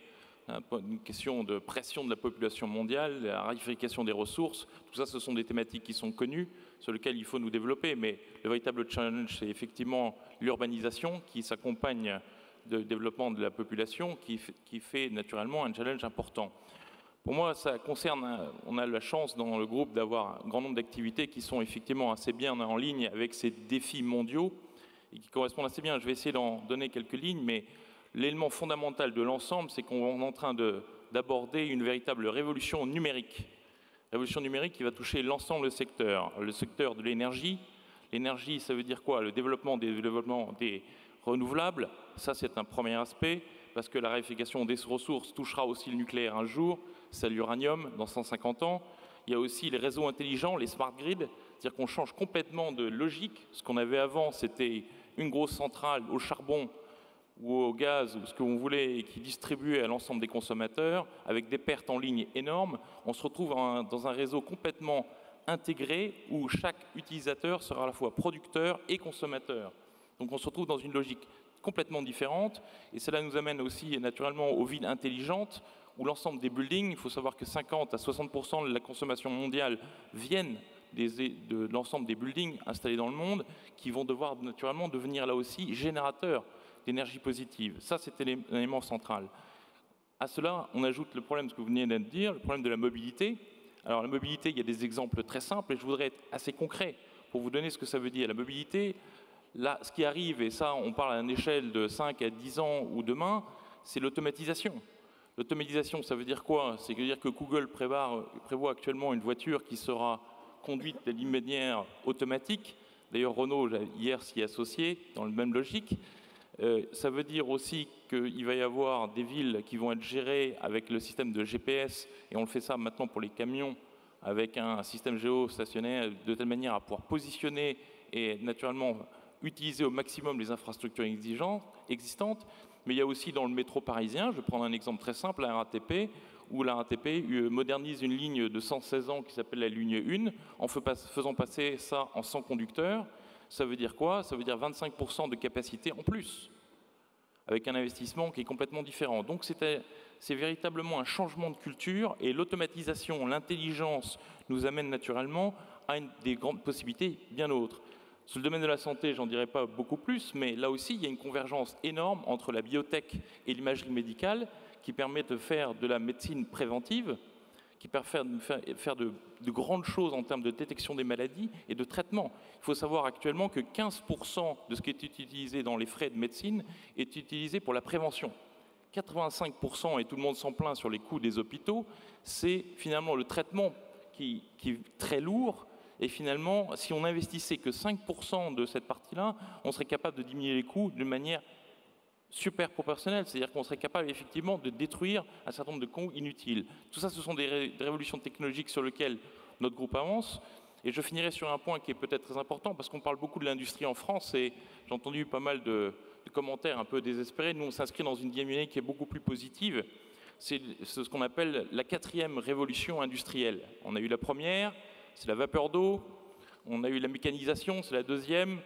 Speaker 7: Une question de pression de la population mondiale, la raréfaction des ressources, tout ça, ce sont des thématiques qui sont connues, sur lesquelles il faut nous développer. Mais le véritable challenge, c'est effectivement l'urbanisation qui s'accompagne du développement de la population, qui fait naturellement un challenge important. Pour moi, ça concerne, on a la chance dans le groupe d'avoir un grand nombre d'activités qui sont effectivement assez bien en ligne avec ces défis mondiaux et qui correspondent assez bien. Je vais essayer d'en donner quelques lignes, mais l'élément fondamental de l'ensemble, c'est qu'on est en train d'aborder une véritable révolution numérique. Révolution numérique qui va toucher l'ensemble des secteurs. Le secteur de l'énergie. L'énergie, ça veut dire quoi? Le développement des renouvelables. Ça, c'est un premier aspect, parce que la raréfaction des ressources touchera aussi le nucléaire un jour, c'est l'uranium dans 150 ans. Il y a aussi les réseaux intelligents, les smart grids, c'est-à-dire qu'on change complètement de logique. Ce qu'on avait avant, c'était une grosse centrale au charbon ou au gaz, ou ce que vous voulez, et qui distribuait à l'ensemble des consommateurs, avec des pertes en ligne énormes. On se retrouve dans un réseau complètement intégré, où chaque utilisateur sera à la fois producteur et consommateur. Donc on se retrouve dans une logique complètement différente, et cela nous amène aussi naturellement aux villes intelligentes, où l'ensemble des buildings, il faut savoir que 50 à 60% de la consommation mondiale viennent de l'ensemble des buildings installés dans le monde, qui vont devoir naturellement devenir là aussi générateurs d'énergie positive. Ça, c'était l'élément central. À cela, on ajoute le problème, ce que vous venez de dire, le problème de la mobilité. Alors la mobilité, il y a des exemples très simples, et je voudrais être assez concret pour vous donner ce que ça veut dire. La mobilité, là, ce qui arrive, et ça, on parle à une échelle de 5 à 10 ans ou demain, c'est l'automatisation. L'automatisation, ça veut dire quoi? C'est dire que Google prévoit actuellement une voiture qui sera conduite d'une manière automatique. D'ailleurs, Renault, hier, s'y est associé dans la même logique. Ça veut dire aussi qu'il va y avoir des villes qui vont être gérées avec le système de GPS, et on le fait ça maintenant pour les camions, avec un système géostationnaire, de telle manière à pouvoir positionner et naturellement utiliser au maximum les infrastructures existantes. Mais il y a aussi dans le métro parisien, je vais prendre un exemple très simple, la RATP, où la RATP modernise une ligne de 116 ans qui s'appelle la ligne 1, en faisant passer ça en 100 conducteurs. Ça veut dire quoi? Ça veut dire 25% de capacité en plus, avec un investissement qui est complètement différent. Donc c'est véritablement un changement de culture, et l'automatisation, l'intelligence nous amène naturellement à des grandes possibilités bien autres. Sur le domaine de la santé, j'en dirai pas beaucoup plus, mais là aussi, il y a une convergence énorme entre la biotech et l'imagerie médicale qui permet de faire de la médecine préventive, qui permet de faire de grandes choses en termes de détection des maladies et de traitement. Il faut savoir actuellement que 15% de ce qui est utilisé dans les frais de médecine est utilisé pour la prévention. 85%, et tout le monde s'en plaint sur les coûts des hôpitaux, c'est finalement le traitement qui est très lourd. Et finalement, si on n'investissait que 5% de cette partie-là, on serait capable de diminuer les coûts de manière super proportionnelle. C'est-à-dire qu'on serait capable effectivement de détruire un certain nombre de coûts inutiles. Tout ça, ce sont des révolutions technologiques sur lesquelles notre groupe avance. Et je finirai sur un point qui est peut-être très important, parce qu'on parle beaucoup de l'industrie en France, et j'ai entendu pas mal de commentaires un peu désespérés. Nous, on s'inscrit dans une dynamique qui est beaucoup plus positive. C'est ce qu'on appelle la 4e révolution industrielle. On a eu la première, c'est la vapeur d'eau. On a eu la mécanisation, c'est la 2e.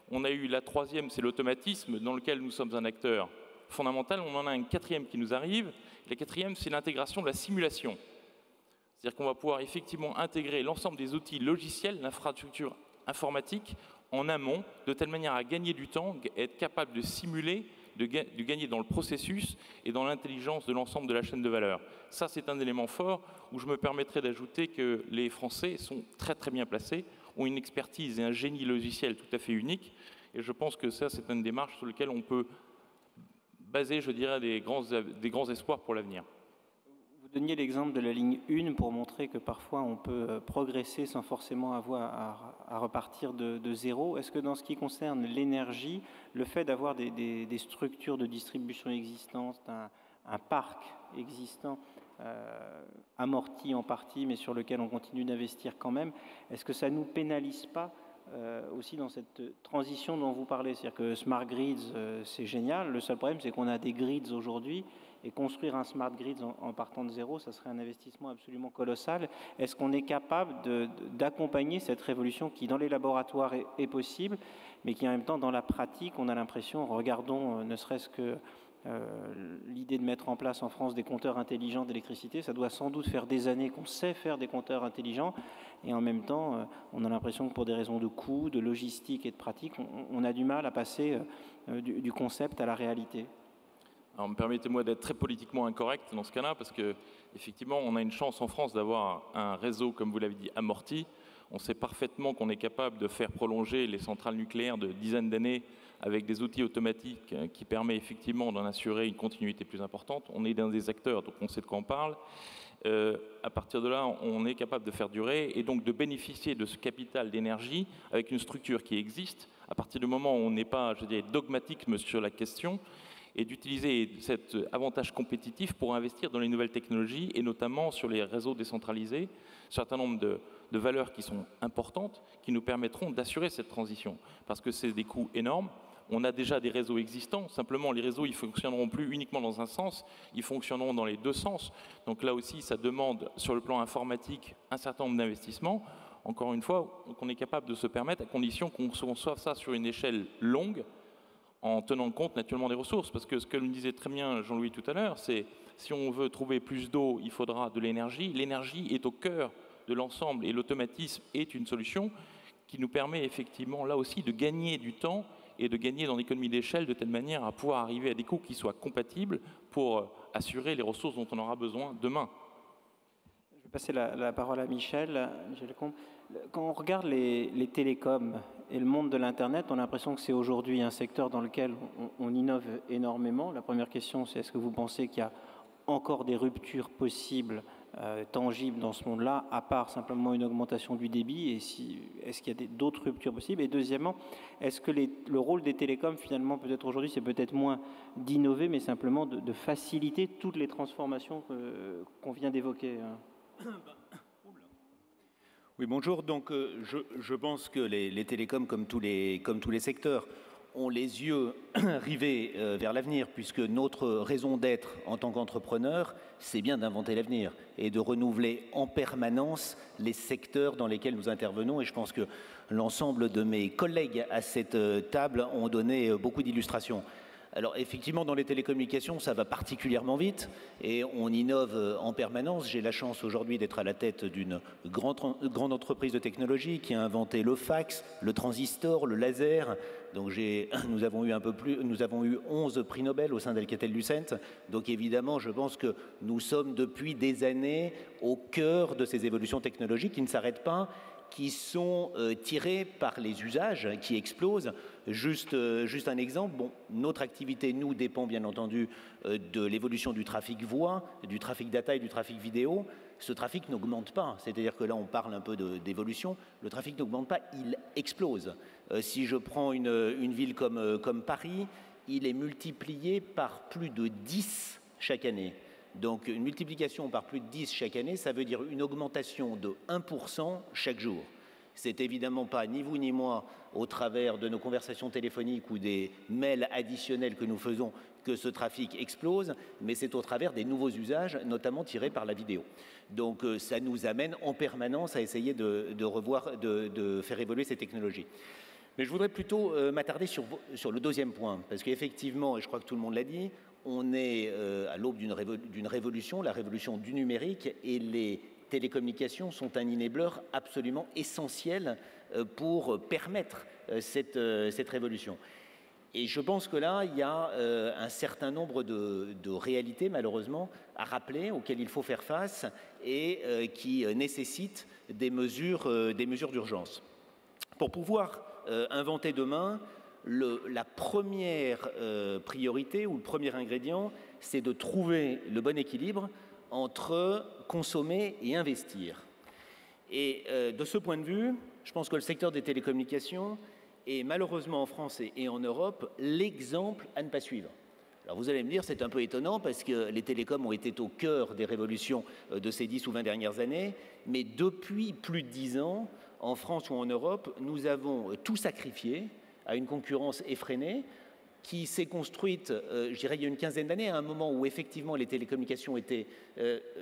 Speaker 7: On a eu la 3e, c'est l'automatisme, dans lequel nous sommes un acteur fondamental. On en a une 4e qui nous arrive. La 4e, c'est l'intégration de la simulation. C'est-à-dire qu'on va pouvoir effectivement intégrer l'ensemble des outils logiciels, l'infrastructure informatique, en amont, de telle manière à gagner du temps, être capable de simuler, de gagner dans le processus et dans l'intelligence de l'ensemble de la chaîne de valeur. Ça, c'est un élément fort où je me permettrai d'ajouter que les Français sont très très bien placés, ont une expertise et un génie logiciel tout à fait unique. Et je pense que ça, c'est une démarche sur laquelle on peut baser, je dirais, des grands espoirs pour l'avenir.
Speaker 1: Vous donniez l'exemple de la ligne 1 pour montrer que parfois on peut progresser sans forcément avoir à repartir de zéro. Est-ce que dans ce qui concerne l'énergie, le fait d'avoir des structures de distribution existantes, un parc existant, amorti en partie, mais sur lequel on continue d'investir quand même, est-ce que ça ne nous pénalise pas aussi dans cette transition dont vous parlez? C'est-à-dire que Smart Grids, c'est génial. Le seul problème, c'est qu'on a des grids aujourd'hui, et construire un Smart Grid en partant de zéro, ça serait un investissement absolument colossal. Est-ce qu'on est capable d'accompagner cette révolution qui, dans les laboratoires, est possible, mais qui, en même temps, dans la pratique, on a l'impression, regardons ne serait-ce que l'idée de mettre en place en France des compteurs intelligents d'électricité, ça doit sans doute faire des années qu'on sait faire des compteurs intelligents, et en même temps, on a l'impression que pour des raisons de coût, de logistique et de pratique, on a du mal à passer du concept à la réalité.
Speaker 7: Alors, permettez-moi d'être très politiquement incorrect dans ce cas-là, parce qu'effectivement, on a une chance en France d'avoir un réseau, comme vous l'avez dit, amorti. On sait parfaitement qu'on est capable de faire prolonger les centrales nucléaires de dizaines d'années avec des outils automatiques qui permettent effectivement d'en assurer une continuité plus importante. On est dans des acteurs, donc on sait de quoi on parle. À partir de là, on est capable de faire durer et donc de bénéficier de ce capital d'énergie avec une structure qui existe. À partir du moment où on n'est pas, je dirais, dogmatique sur la question, et d'utiliser cet avantage compétitif pour investir dans les nouvelles technologies et notamment sur les réseaux décentralisés, un certain nombre de valeurs qui sont importantes, qui nous permettront d'assurer cette transition. Parce que c'est des coûts énormes. On a déjà des réseaux existants. Simplement, les réseaux, ils ne fonctionneront plus uniquement dans un sens, ils fonctionneront dans les deux sens. Donc là aussi, ça demande, sur le plan informatique, un certain nombre d'investissements. Encore une fois, qu'on est capable de se permettre, à condition qu'on conçoive ça sur une échelle longue, en tenant compte naturellement des ressources. Parce que ce que me disait très bien Jean-Louis tout à l'heure, c'est si on veut trouver plus d'eau, il faudra de l'énergie. L'énergie est au cœur de l'ensemble et l'automatisme est une solution qui nous permet effectivement là aussi de gagner du temps et de gagner dans l'économie d'échelle de telle manière à pouvoir arriver à des coûts qui soient compatibles pour assurer les ressources dont on aura besoin demain.
Speaker 1: Je vais passer la parole à Michel Lecomte. Quand on regarde les télécoms et le monde de l'Internet, on a l'impression que c'est aujourd'hui un secteur dans lequel on innove énormément. La première question, c'est est-ce que vous pensez qu'il y a encore des ruptures possibles, tangibles dans ce monde-là, à part simplement une augmentation du débit, et est-ce qu'il y a d'autres ruptures possibles? Et deuxièmement, est-ce que le rôle des télécoms, finalement, peut-être aujourd'hui, c'est peut-être moins d'innover, mais simplement de faciliter toutes les transformations qu'on vient d'évoquer?
Speaker 8: Oui, bonjour. Donc, je pense que les télécoms, comme tous les secteurs, ont les yeux rivés vers l'avenir, puisque notre raison d'être en tant qu'entrepreneur, c'est bien d'inventer l'avenir et de renouveler en permanence les secteurs dans lesquels nous intervenons. Et je pense que l'ensemble de mes collègues à cette table ont donné beaucoup d'illustrations. Alors effectivement, dans les télécommunications, ça va particulièrement vite et on innove en permanence. J'ai la chance aujourd'hui d'être à la tête d'une grande entreprise de technologie qui a inventé le fax, le transistor, le laser. Donc nous avons eu 11 prix Nobel au sein d'Alcatel-Lucent. Donc évidemment, je pense que nous sommes depuis des années au cœur de ces évolutions technologiques qui ne s'arrêtent pas, qui sont tirés par les usages qui explosent. Juste un exemple, notre activité, nous, dépend bien entendu de l'évolution du trafic voix, du trafic data et du trafic vidéo. Ce trafic n'augmente pas, c'est-à-dire que là on parle un peu d'évolution, le trafic n'augmente pas, il explose. Si je prends une ville comme Paris, il est multiplié par plus de 10 chaque année. Donc une multiplication par plus de 10 chaque année, ça veut dire une augmentation de 1% chaque jour. C'est évidemment pas ni vous ni moi, au travers de nos conversations téléphoniques ou des mails additionnels que nous faisons, que ce trafic explose, mais c'est au travers des nouveaux usages, notamment tirés par la vidéo. Donc ça nous amène en permanence à essayer de faire évoluer ces technologies. Mais je voudrais plutôt m'attarder sur le deuxième point, parce qu'effectivement, et je crois que tout le monde l'a dit, on est à l'aube d'une révolution, la révolution du numérique, et les télécommunications sont un enabler absolument essentiel pour permettre cette révolution. Et je pense que là, il y a un certain nombre de réalités, malheureusement, à rappeler, auxquelles il faut faire face et qui nécessitent des mesures d'urgence. Pour pouvoir inventer demain, la première priorité ou le premier ingrédient, c'est de trouver le bon équilibre entre consommer et investir. Et de ce point de vue, je pense que le secteur des télécommunications est malheureusement en France et en Europe l'exemple à ne pas suivre. Alors vous allez me dire, c'est un peu étonnant parce que les télécoms ont été au cœur des révolutions de ces 10 ou 20 dernières années, mais depuis plus de 10 ans, en France ou en Europe, nous avons tout sacrifié à une concurrence effrénée qui s'est construite, je dirais, il y a une quinzaine d'années, à un moment où effectivement les télécommunications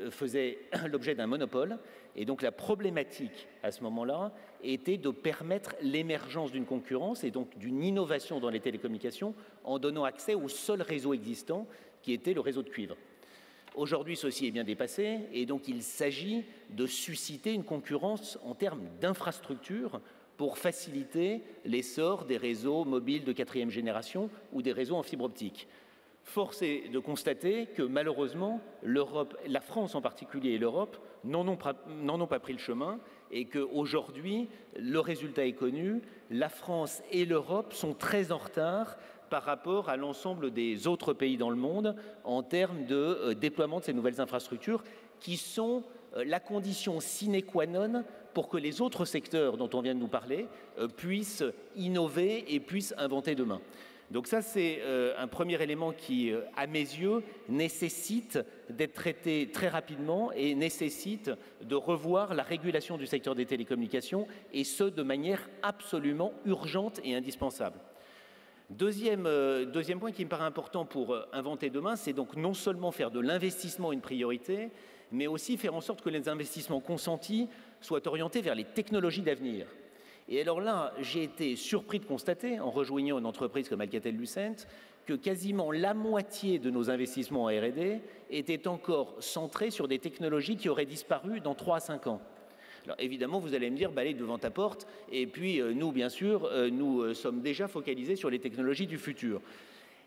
Speaker 8: faisaient l'objet d'un monopole. Et donc la problématique à ce moment-là était de permettre l'émergence d'une concurrence et donc d'une innovation dans les télécommunications en donnant accès au seul réseau existant qui était le réseau de cuivre. Aujourd'hui, ceci est bien dépassé et donc il s'agit de susciter une concurrence en termes d'infrastructures pour faciliter l'essor des réseaux mobiles de 4e génération ou des réseaux en fibre optique. Force est de constater que malheureusement, l'Europe, la France en particulier et l'Europe n'en ont pas pris le chemin et qu'aujourd'hui, le résultat est connu, la France et l'Europe sont très en retard par rapport à l'ensemble des autres pays dans le monde en termes de déploiement de ces nouvelles infrastructures qui sont la condition sine qua non pour que les autres secteurs dont on vient de nous parler puissent innover et puissent inventer demain. Donc ça, c'est un premier élément qui, à mes yeux, nécessite d'être traité très rapidement et nécessite de revoir la régulation du secteur des télécommunications et ce, de manière absolument urgente et indispensable. Deuxième point qui me paraît important pour inventer demain, c'est donc non seulement faire de l'investissement une priorité, mais aussi faire en sorte que les investissements consentis soient orientés vers les technologies d'avenir. Et alors là, j'ai été surpris de constater, en rejoignant une entreprise comme Alcatel-Lucent, que quasiment la moitié de nos investissements en R&D étaient encore centrés sur des technologies qui auraient disparu dans 3 à 5 ans. Alors évidemment, vous allez me dire, balaye devant ta porte, et puis nous, bien sûr, nous sommes déjà focalisés sur les technologies du futur.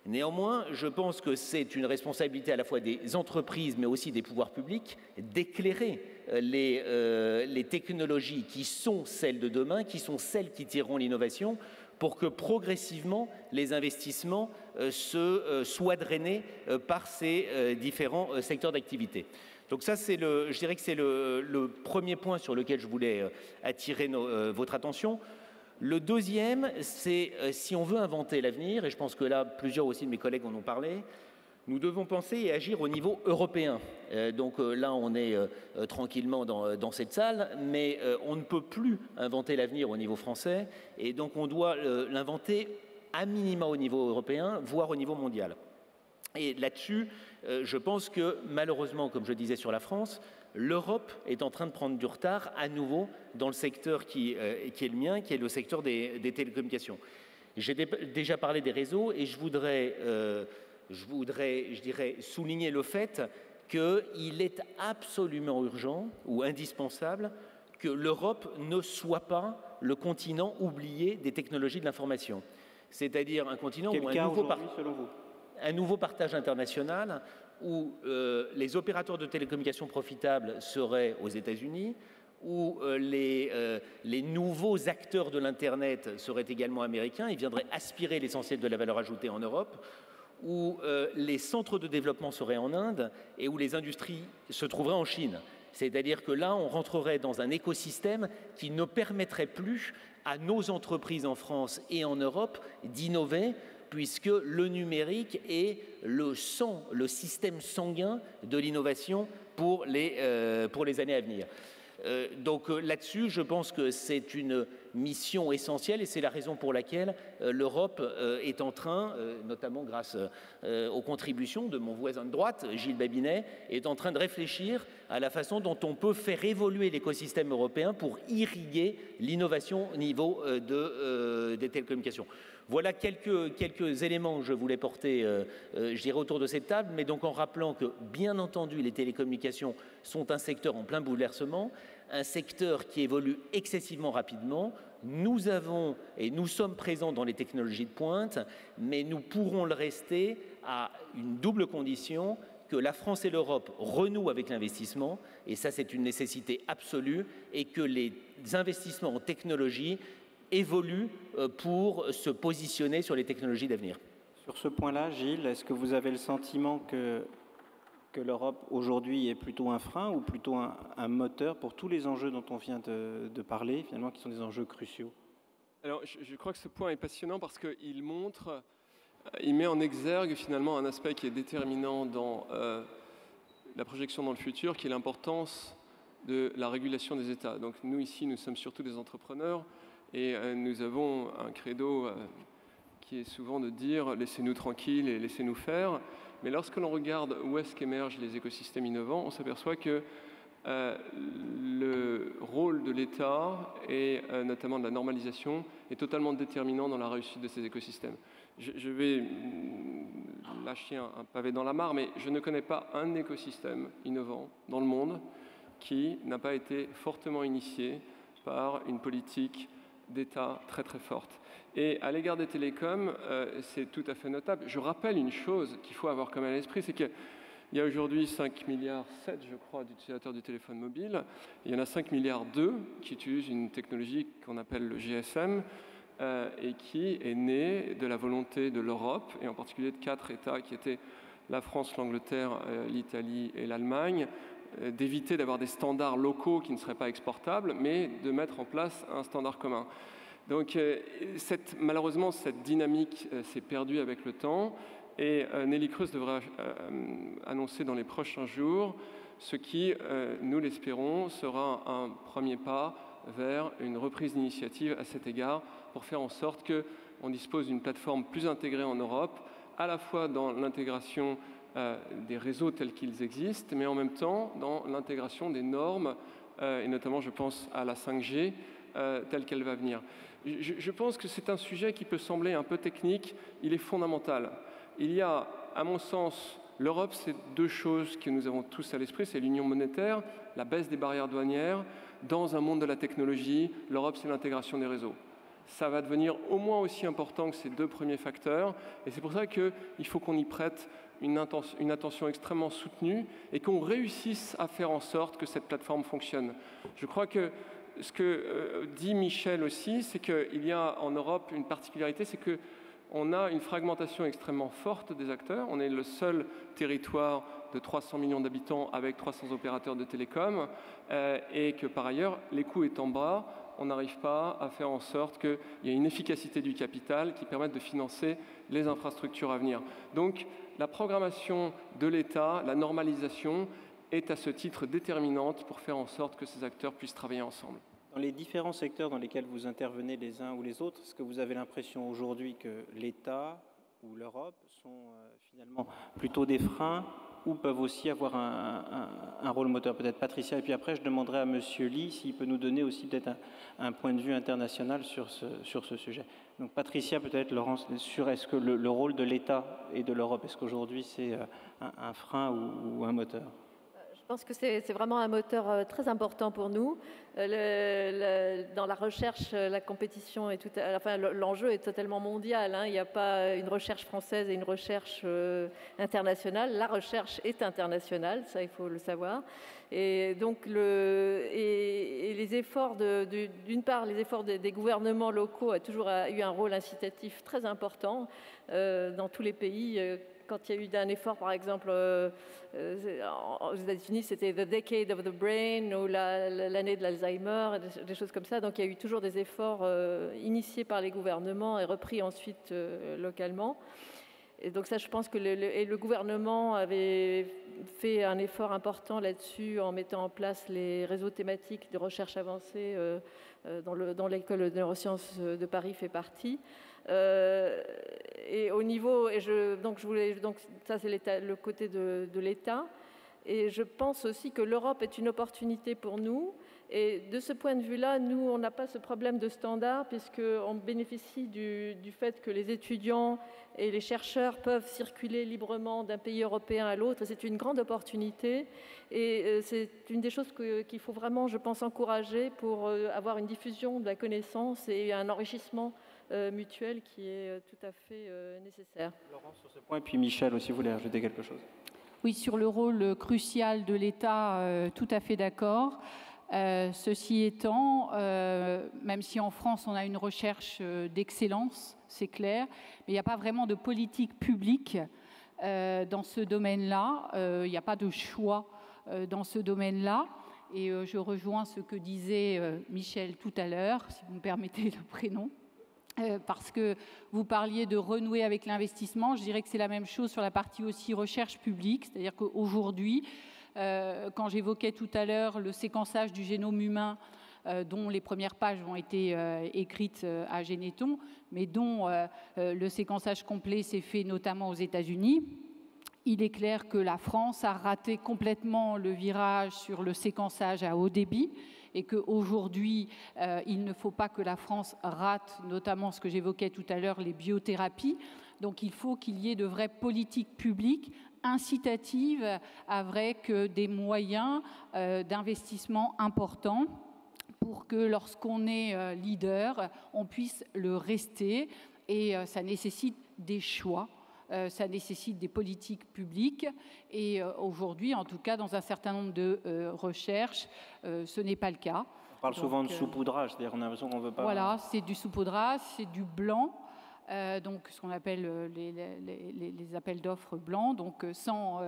Speaker 8: Néanmoins, je pense que c'est une responsabilité à la fois des entreprises, mais aussi des pouvoirs publics, d'éclairer les technologies qui sont celles de demain, qui sont celles qui tireront l'innovation, pour que progressivement les investissements soient drainés par ces différents secteurs d'activité. Donc ça, je dirais que c'est le premier point sur lequel je voulais attirer votre attention. Le deuxième, c'est si on veut inventer l'avenir, et je pense que là, plusieurs aussi de mes collègues en ont parlé, nous devons penser et agir au niveau européen. Donc là, on est tranquillement dans cette salle, mais on ne peut plus inventer l'avenir au niveau français, et donc on doit l'inventer à minima au niveau européen, voire au niveau mondial. Et là-dessus, je pense que malheureusement, comme je disais sur la France, l'Europe est en train de prendre du retard à nouveau dans le secteur qui est le mien, qui est le secteur des télécommunications. J'ai déjà parlé des réseaux et je voudrais, je dirais, souligner le fait qu'il est absolument urgent ou indispensable que l'Europe ne soit pas le continent oublié des technologies de l'information. C'est-à-dire un continent où un nouveau partage international où les opérateurs de télécommunications profitables seraient aux États-Unis, où les nouveaux acteurs de l'Internet seraient également américains, ils viendraient aspirer l'essentiel de la valeur ajoutée en Europe, où les centres de développement seraient en Inde et où les industries se trouveraient en Chine. C'est-à-dire que là, on rentrerait dans un écosystème qui ne permettrait plus à nos entreprises en France et en Europe d'innover, puisque le numérique est le sang, le système sanguin de l'innovation pour les années à venir. Donc là-dessus, je pense que c'est une mission essentielle et c'est la raison pour laquelle l'Europe est en train, notamment grâce aux contributions de mon voisin de droite, Gilles Babinet, est en train de réfléchir à la façon dont on peut faire évoluer l'écosystème européen pour irriguer l'innovation au niveau des télécommunications. Voilà quelques éléments que je voulais porter, je dirais, autour de cette table, mais donc en rappelant que, bien entendu, les télécommunications sont un secteur en plein bouleversement, un secteur qui évolue excessivement rapidement. Nous avons et nous sommes présents dans les technologies de pointe, mais nous pourrons le rester à une double condition, que la France et l'Europe renouent avec l'investissement, et ça c'est une nécessité absolue, et que les investissements en technologie évoluent pour se positionner sur les technologies d'avenir.
Speaker 1: Sur ce point-là, Gilles, est-ce que vous avez le sentiment que que l'Europe aujourd'hui est plutôt un frein ou plutôt un moteur pour tous les enjeux dont on vient de parler, finalement, qui sont des enjeux cruciaux?
Speaker 3: Alors, je crois que ce point est passionnant parce qu'il met en exergue finalement un aspect qui est déterminant dans la projection dans le futur, qui est l'importance de la régulation des États. Donc nous, ici, nous sommes surtout des entrepreneurs et nous avons un credo qui est souvent de dire « laissez-nous tranquilles et laissez-nous faire ». Mais lorsque l'on regarde où est-ce qu'émergent les écosystèmes innovants, on s'aperçoit que le rôle de l'État et notamment de la normalisation est totalement déterminant dans la réussite de ces écosystèmes. Je vais lâcher un pavé dans la mare, mais je ne connais pas un écosystème innovant dans le monde qui n'a pas été fortement initié par une politique d'État très très forte. Et à l'égard des télécoms, c'est tout à fait notable. Je rappelle une chose qu'il faut avoir quand même à l'esprit, c'est qu'il y a aujourd'hui 5,7 milliards, je crois, d'utilisateurs du téléphone mobile. Il y en a 5,2 milliards qui utilisent une technologie qu'on appelle le GSM et qui est née de la volonté de l'Europe, et en particulier de 4 États qui étaient la France, l'Angleterre, l'Italie et l'Allemagne, d'éviter d'avoir des standards locaux qui ne seraient pas exportables, mais de mettre en place un standard commun. Donc malheureusement, cette dynamique s'est perdue avec le temps et Neelie Kroes devrait annoncer dans les prochains jours ce qui, nous l'espérons, sera un premier pas vers une reprise d'initiative à cet égard pour faire en sorte qu'on dispose d'une plateforme plus intégrée en Europe, à la fois dans l'intégration des réseaux tels qu'ils existent, mais en même temps dans l'intégration des normes, et notamment je pense à la 5G telle qu'elle va venir. Je pense que c'est un sujet qui peut sembler un peu technique, il est fondamental. Il y a, à mon sens, l'Europe, c'est 2 choses que nous avons tous à l'esprit, c'est l'union monétaire, la baisse des barrières douanières. Dans un monde de la technologie, l'Europe, c'est l'intégration des réseaux. Ça va devenir au moins aussi important que ces 2 premiers facteurs, et c'est pour ça qu'il faut qu'on y prête une attention extrêmement soutenue et qu'on réussisse à faire en sorte que cette plateforme fonctionne. Je crois que ce que dit Michel aussi, c'est qu'il y a en Europe une particularité, c'est qu'on a une fragmentation extrêmement forte des acteurs. On est le seul territoire de 300 millions d'habitants avec 300 opérateurs de télécom et que par ailleurs, les coûts étant bas, on n'arrive pas à faire en sorte qu'il y ait une efficacité du capital qui permette de financer les infrastructures à venir. Donc, la programmation de l'État, la normalisation, est à ce titre déterminante pour faire en sorte que ces acteurs puissent travailler ensemble.
Speaker 1: Dans les différents secteurs dans lesquels vous intervenez les uns ou les autres, est-ce que vous avez l'impression aujourd'hui que l'État ou l'Europe sont finalement plutôt des freins ou peuvent aussi avoir un rôle moteur? Peut-être Patricia, et puis après je demanderai à Monsieur Lee s'il peut nous donner aussi peut-être un point de vue international sur ce sujet. Donc Patricia, peut-être Laurence, sur est-ce que le rôle de l'État et de l'Europe, est-ce qu'aujourd'hui c'est un frein ou un moteur?
Speaker 4: Je pense que c'est vraiment un moteur très important pour nous. Dans la recherche, la compétition est l'enjeu est totalement mondial. Il n'y a pas une recherche française et une recherche internationale. La recherche est internationale, ça il faut le savoir. Et donc les efforts d'une part, les efforts des gouvernements locaux a toujours eu un rôle incitatif très important dans tous les pays. Quand il y a eu un effort, par exemple, aux États-Unis, c'était The Decade of the Brain ou l'année de l'Alzheimer, des choses comme ça. Donc il y a eu toujours des efforts initiés par les gouvernements et repris ensuite localement. Et donc ça, je pense que le gouvernement avait fait un effort important là-dessus en mettant en place les réseaux thématiques de recherche avancée dont l'école de neurosciences de Paris fait partie. Et au niveau, donc ça c'est le côté de l'État. Et je pense aussi que l'Europe est une opportunité pour nous. Et de ce point de vue-là, nous, on n'a pas ce problème de standard puisqu'on bénéficie du fait que les étudiants et les chercheurs peuvent circuler librement d'un pays européen à l'autre. C'est une grande opportunité et c'est une des choses qu'il faut vraiment, je pense, encourager pour avoir une diffusion de la connaissance et un enrichissement mutuel qui est tout à fait nécessaire.
Speaker 1: Laurence, sur ce point, et puis Michel aussi voulait ajouter quelque chose.
Speaker 5: Oui, sur le rôle crucial de l'État, tout à fait d'accord. Ceci étant, même si en France on a une recherche d'excellence, c'est clair, mais il n'y a pas vraiment de politique publique dans ce domaine-là. Il n'y a pas de choix dans ce domaine-là. Et je rejoins ce que disait Michel tout à l'heure, si vous me permettez le prénom. Parce que vous parliez de renouer avec l'investissement, je dirais que c'est la même chose sur la partie aussi recherche publique, c'est-à-dire qu'aujourd'hui, quand j'évoquais tout à l'heure le séquençage du génome humain, dont les premières pages ont été écrites à Généton, mais dont le séquençage complet s'est fait notamment aux États-Unis, il est clair que la France a raté complètement le virage sur le séquençage à haut débit, et qu'aujourd'hui, il ne faut pas que la France rate, notamment ce que j'évoquais tout à l'heure, les biothérapies. Donc il faut qu'il y ait de vraies politiques publiques incitatives avec des moyens d'investissement importants pour que lorsqu'on est leader, on puisse le rester. Et ça nécessite des choix. Ça nécessite des politiques publiques et aujourd'hui, en tout cas, dans un certain nombre de recherches, ce n'est pas le cas.
Speaker 1: On parle souvent de saupoudrage, c'est-à-dire qu'on a l'impression qu'on ne veut pas...
Speaker 5: Voilà, c'est du saupoudrage, c'est du blanc, donc ce qu'on appelle les appels d'offres blancs, donc sans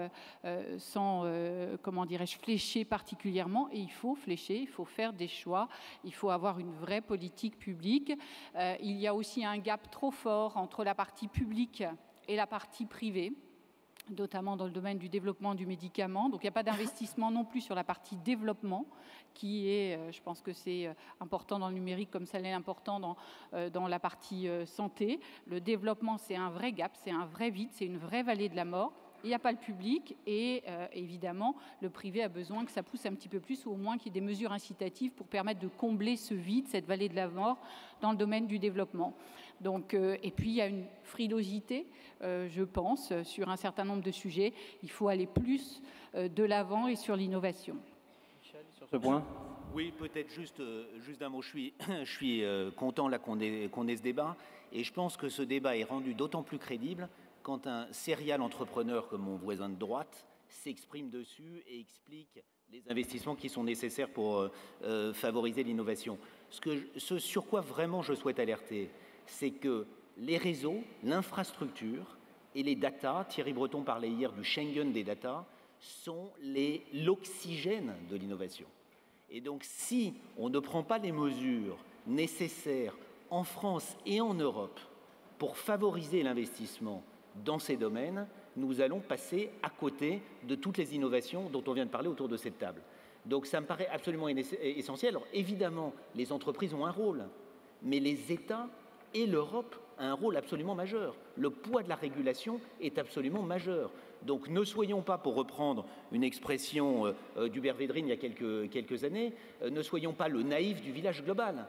Speaker 5: comment dirais-je, flécher particulièrement. Et il faut flécher, il faut faire des choix, il faut avoir une vraie politique publique. Il y a aussi un gap trop fort entre la partie publique et la partie privée, notamment dans le domaine du développement du médicament. Donc il n'y a pas d'investissement non plus sur la partie développement, qui est, je pense que c'est important dans le numérique comme ça l'est important dans la partie santé. Le développement, c'est un vrai gap, c'est un vrai vide, c'est une vraie vallée de la mort. Il n'y a pas le public et évidemment, le privé a besoin que ça pousse un petit peu plus ou au moins qu'il y ait des mesures incitatives pour permettre de combler ce vide, cette vallée de la mort dans le domaine du développement. Donc, et puis, il y a une frilosité, je pense, sur un certain nombre de sujets. Il faut aller plus de l'avant et sur l'innovation.
Speaker 1: Michel, sur ce point ?
Speaker 8: Oui, peut-être juste un mot. Je suis content là qu'on ait ce débat et je pense que ce débat est rendu d'autant plus crédible quand un serial entrepreneur comme mon voisin de droite s'exprime dessus et explique les investissements qui sont nécessaires pour favoriser l'innovation. Ce sur quoi vraiment je souhaite alerter, c'est que les réseaux, l'infrastructure et les data, Thierry Breton parlait hier du Schengen des data, sont l'oxygène de l'innovation. Et donc si on ne prend pas les mesures nécessaires en France et en Europe pour favoriser l'investissement dans ces domaines, nous allons passer à côté de toutes les innovations dont on vient de parler autour de cette table. Donc ça me paraît absolument essentiel. Alors évidemment, les entreprises ont un rôle, mais les États et l'Europe ont un rôle absolument majeur. Le poids de la régulation est absolument majeur. Donc ne soyons pas, pour reprendre une expression d'Hubert Védrine il y a quelques années, ne soyons pas le naïf du village global.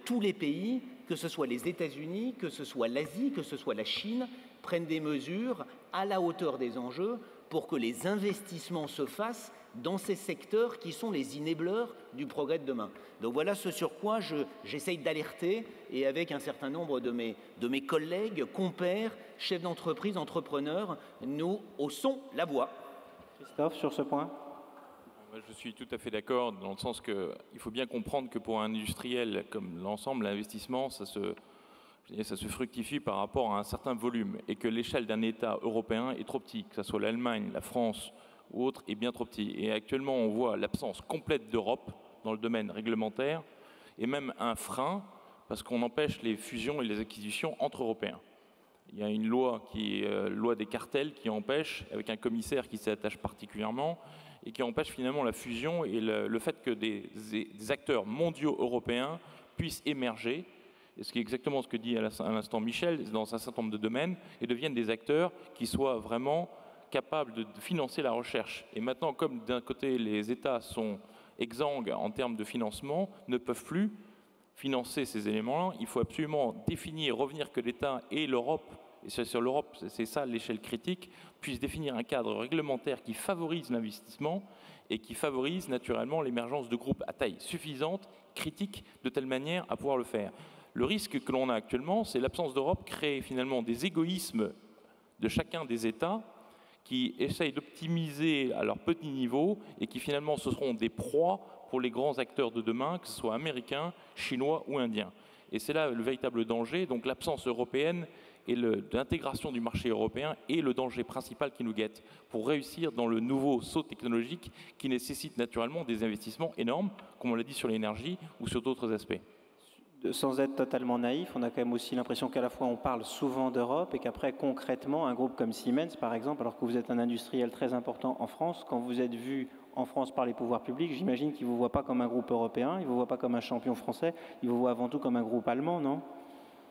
Speaker 8: Tous les pays, que ce soit les États-Unis, que ce soit l'Asie, que ce soit la Chine, prennent des mesures à la hauteur des enjeux pour que les investissements se fassent dans ces secteurs qui sont les enablers du progrès de demain. Donc voilà ce sur quoi j'essaye d'alerter et avec un certain nombre de mes collègues, compères, chefs d'entreprise, entrepreneurs, nous haussons la voix.
Speaker 1: Christophe, sur ce point ?
Speaker 7: Je suis tout à fait d'accord dans le sens qu'il faut bien comprendre que pour un industriel comme l'ensemble, l'investissement, ça se fructifie par rapport à un certain volume et que l'échelle d'un État européen est trop petite, que ce soit l'Allemagne, la France ou autre, est bien trop petit. Et actuellement, on voit l'absence complète d'Europe dans le domaine réglementaire et même un frein parce qu'on empêche les fusions et les acquisitions entre Européens. Il y a une loi qui est loi des cartels qui empêche, avec un commissaire qui s'y attache particulièrement, et qui empêche finalement la fusion et le fait que des acteurs mondiaux européens puissent émerger, et ce qui est exactement ce que dit à l'instant Michel, dans un certain nombre de domaines, et deviennent des acteurs qui soient vraiment capables de financer la recherche. Et maintenant, comme d'un côté les États sont exsangues en termes de financement, ne peuvent plus financer ces éléments-là, il faut absolument définir, revenir que l'État et l'Europe, et sur l'Europe, c'est ça l'échelle critique, puissent définir un cadre réglementaire qui favorise l'investissement et qui favorise naturellement l'émergence de groupes à taille suffisante, critique, de telle manière à pouvoir le faire. Le risque que l'on a actuellement, c'est l'absence d'Europe crée finalement des égoïsmes de chacun des États qui essayent d'optimiser à leur petit niveau et qui finalement ce seront des proies pour les grands acteurs de demain, que ce soit américains, chinois ou indiens. Et c'est là le véritable danger. Donc l'absence européenne et l'intégration du marché européen est le danger principal qui nous guette pour réussir dans le nouveau saut technologique qui nécessite naturellement des investissements énormes, comme on l'a dit sur l'énergie ou sur d'autres aspects.
Speaker 1: Sans être totalement naïf, on a quand même aussi l'impression qu'à la fois on parle souvent d'Europe et qu'après concrètement un groupe comme Siemens par exemple, alors que vous êtes un industriel très important en France, quand vous êtes vu en France par les pouvoirs publics, j'imagine qu'ils ne vous voient pas comme un groupe européen, ils ne vous voient pas comme un champion français, ils vous voient avant tout comme un groupe allemand, non ?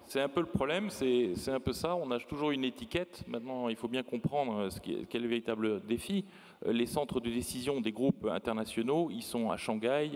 Speaker 7: C'est un peu le problème, c'est un peu ça. On a toujours une étiquette. Maintenant, il faut bien comprendre quel est le véritable défi. Les centres de décision des groupes internationaux, ils sont à Shanghai,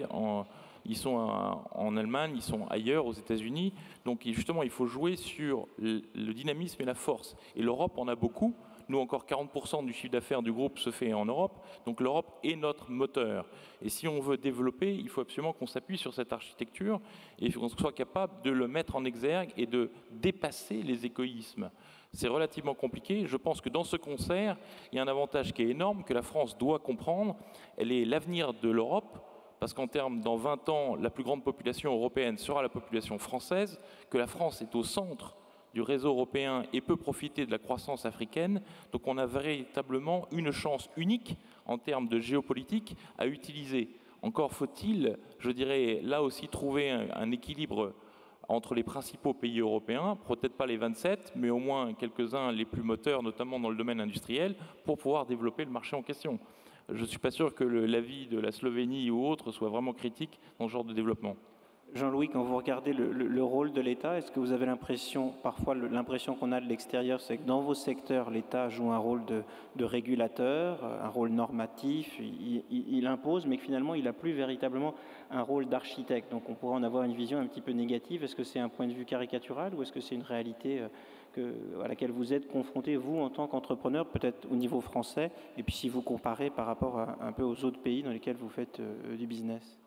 Speaker 7: ils sont en Allemagne, ils sont ailleurs, aux États-Unis. Donc justement, il faut jouer sur le dynamisme et la force. Et l'Europe en a beaucoup. Nous, encore 40% du chiffre d'affaires du groupe se fait en Europe. Donc l'Europe est notre moteur. Et si on veut développer, il faut absolument qu'on s'appuie sur cette architecture et qu'on soit capable de le mettre en exergue et de dépasser les égoïsmes. C'est relativement compliqué. Je pense que dans ce concert, il y a un avantage qui est énorme, que la France doit comprendre. Elle est l'avenir de l'Europe, parce qu'en termes, dans 20 ans, la plus grande population européenne sera la population française, que la France est au centre du réseau européen et peut profiter de la croissance africaine. Donc on a véritablement une chance unique en termes de géopolitique à utiliser. Encore faut-il, je dirais, là aussi trouver un équilibre entre les principaux pays européens, peut-être pas les 27, mais au moins quelques-uns les plus moteurs, notamment dans le domaine industriel, pour pouvoir développer le marché en question. Je ne suis pas sûr que l'avis de la Slovénie ou autre soit vraiment critique dans ce genre de développement.
Speaker 1: Jean-Louis, quand vous regardez le rôle de l'État, est-ce que vous avez l'impression, parfois l'impression qu'on a de l'extérieur, c'est que dans vos secteurs, l'État joue un rôle de régulateur, un rôle normatif, il impose, mais que finalement, il n'a plus véritablement un rôle d'architecte. Donc on pourrait en avoir une vision un petit peu négative. Est-ce que c'est un point de vue caricatural ou est-ce que c'est une réalité à laquelle vous êtes confronté, vous, en tant qu'entrepreneur, peut-être au niveau français, et puis si vous comparez par rapport un peu aux autres pays dans lesquels vous faites du business?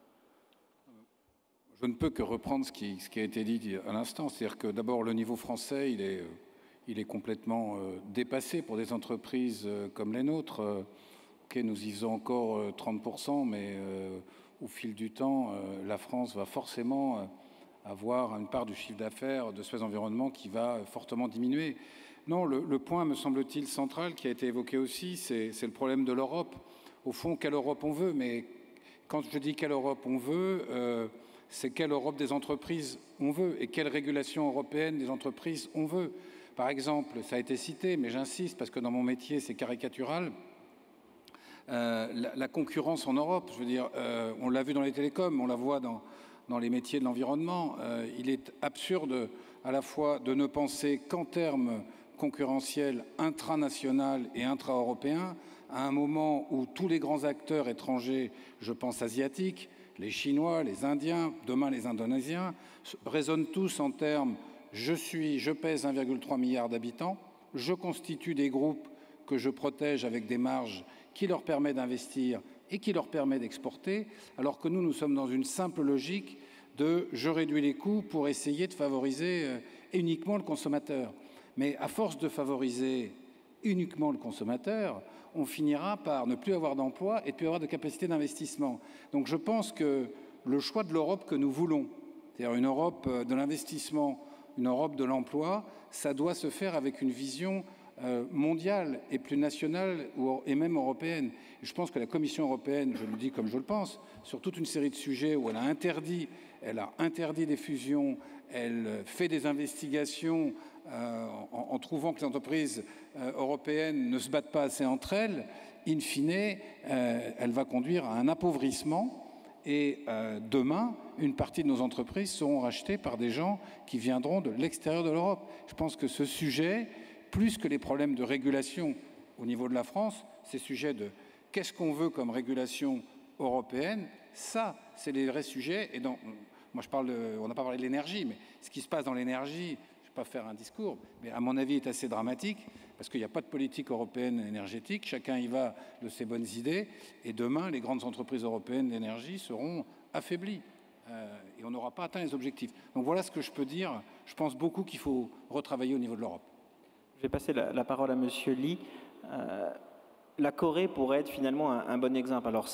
Speaker 6: Je ne peux que reprendre ce qui a été dit à l'instant. C'est-à-dire que d'abord, le niveau français, il est complètement dépassé pour des entreprises comme les nôtres. Nous y faisons encore 30%, mais au fil du temps, la France va forcément avoir une part du chiffre d'affaires de Suez Environnement qui va fortement diminuer. Non, le point, me semble-t-il, central, qui a été évoqué aussi, c'est le problème de l'Europe. Au fond, quelle Europe on veut? Mais quand je dis quelle Europe on veut, c'est quelle Europe des entreprises on veut et quelle régulation européenne des entreprises on veut. Par exemple, ça a été cité, mais j'insiste parce que dans mon métier, c'est caricatural, la concurrence en Europe, je veux dire, on l'a vu dans les télécoms, on la voit dans les métiers de l'environnement. Il est absurde à la fois de ne penser qu'en termes concurrentiels intranational et intra-européens, à un moment où tous les grands acteurs étrangers, je pense asiatiques, les Chinois, les Indiens, demain les Indonésiens, raisonnent tous en termes « je pèse 1,3 milliard d'habitants, je constitue des groupes que je protège avec des marges qui leur permettent d'investir et qui leur permettent d'exporter », alors que nous sommes dans une simple logique de « je réduis les coûts pour essayer de favoriser uniquement le consommateur ». Mais à force de favoriser uniquement le consommateur, on finira par ne plus avoir d'emploi et ne plus avoir de capacité d'investissement. Donc je pense que le choix de l'Europe que nous voulons, c'est-à-dire une Europe de l'investissement, une Europe de l'emploi, ça doit se faire avec une vision mondiale et plus nationale et même européenne. Et je pense que la Commission européenne, je le dis comme je le pense, sur toute une série de sujets où elle a interdit des fusions, elle fait des investigations en trouvant que les entreprises européennes ne se battent pas assez entre elles, in fine, elle va conduire à un appauvrissement et demain, une partie de nos entreprises seront rachetées par des gens qui viendront de l'extérieur de l'Europe. Je pense que ce sujet, plus que les problèmes de régulation au niveau de la France, ces sujets de qu'est-ce qu'on veut comme régulation européenne, ça, c'est les vrais sujets. Et moi, on n'a pas parlé de l'énergie, mais ce qui se passe dans l'énergie, je ne vais pas faire un discours, mais à mon avis est assez dramatique, parce qu'il n'y a pas de politique européenne énergétique, chacun y va de ses bonnes idées, et demain, les grandes entreprises européennes d'énergie seront affaiblies, et on n'aura pas atteint les objectifs. Donc voilà ce que je peux dire. Je pense beaucoup qu'il faut retravailler au niveau de l'Europe.
Speaker 1: Je vais passer la parole à Monsieur Lee. la Corée pourrait être finalement un bon exemple. Alors,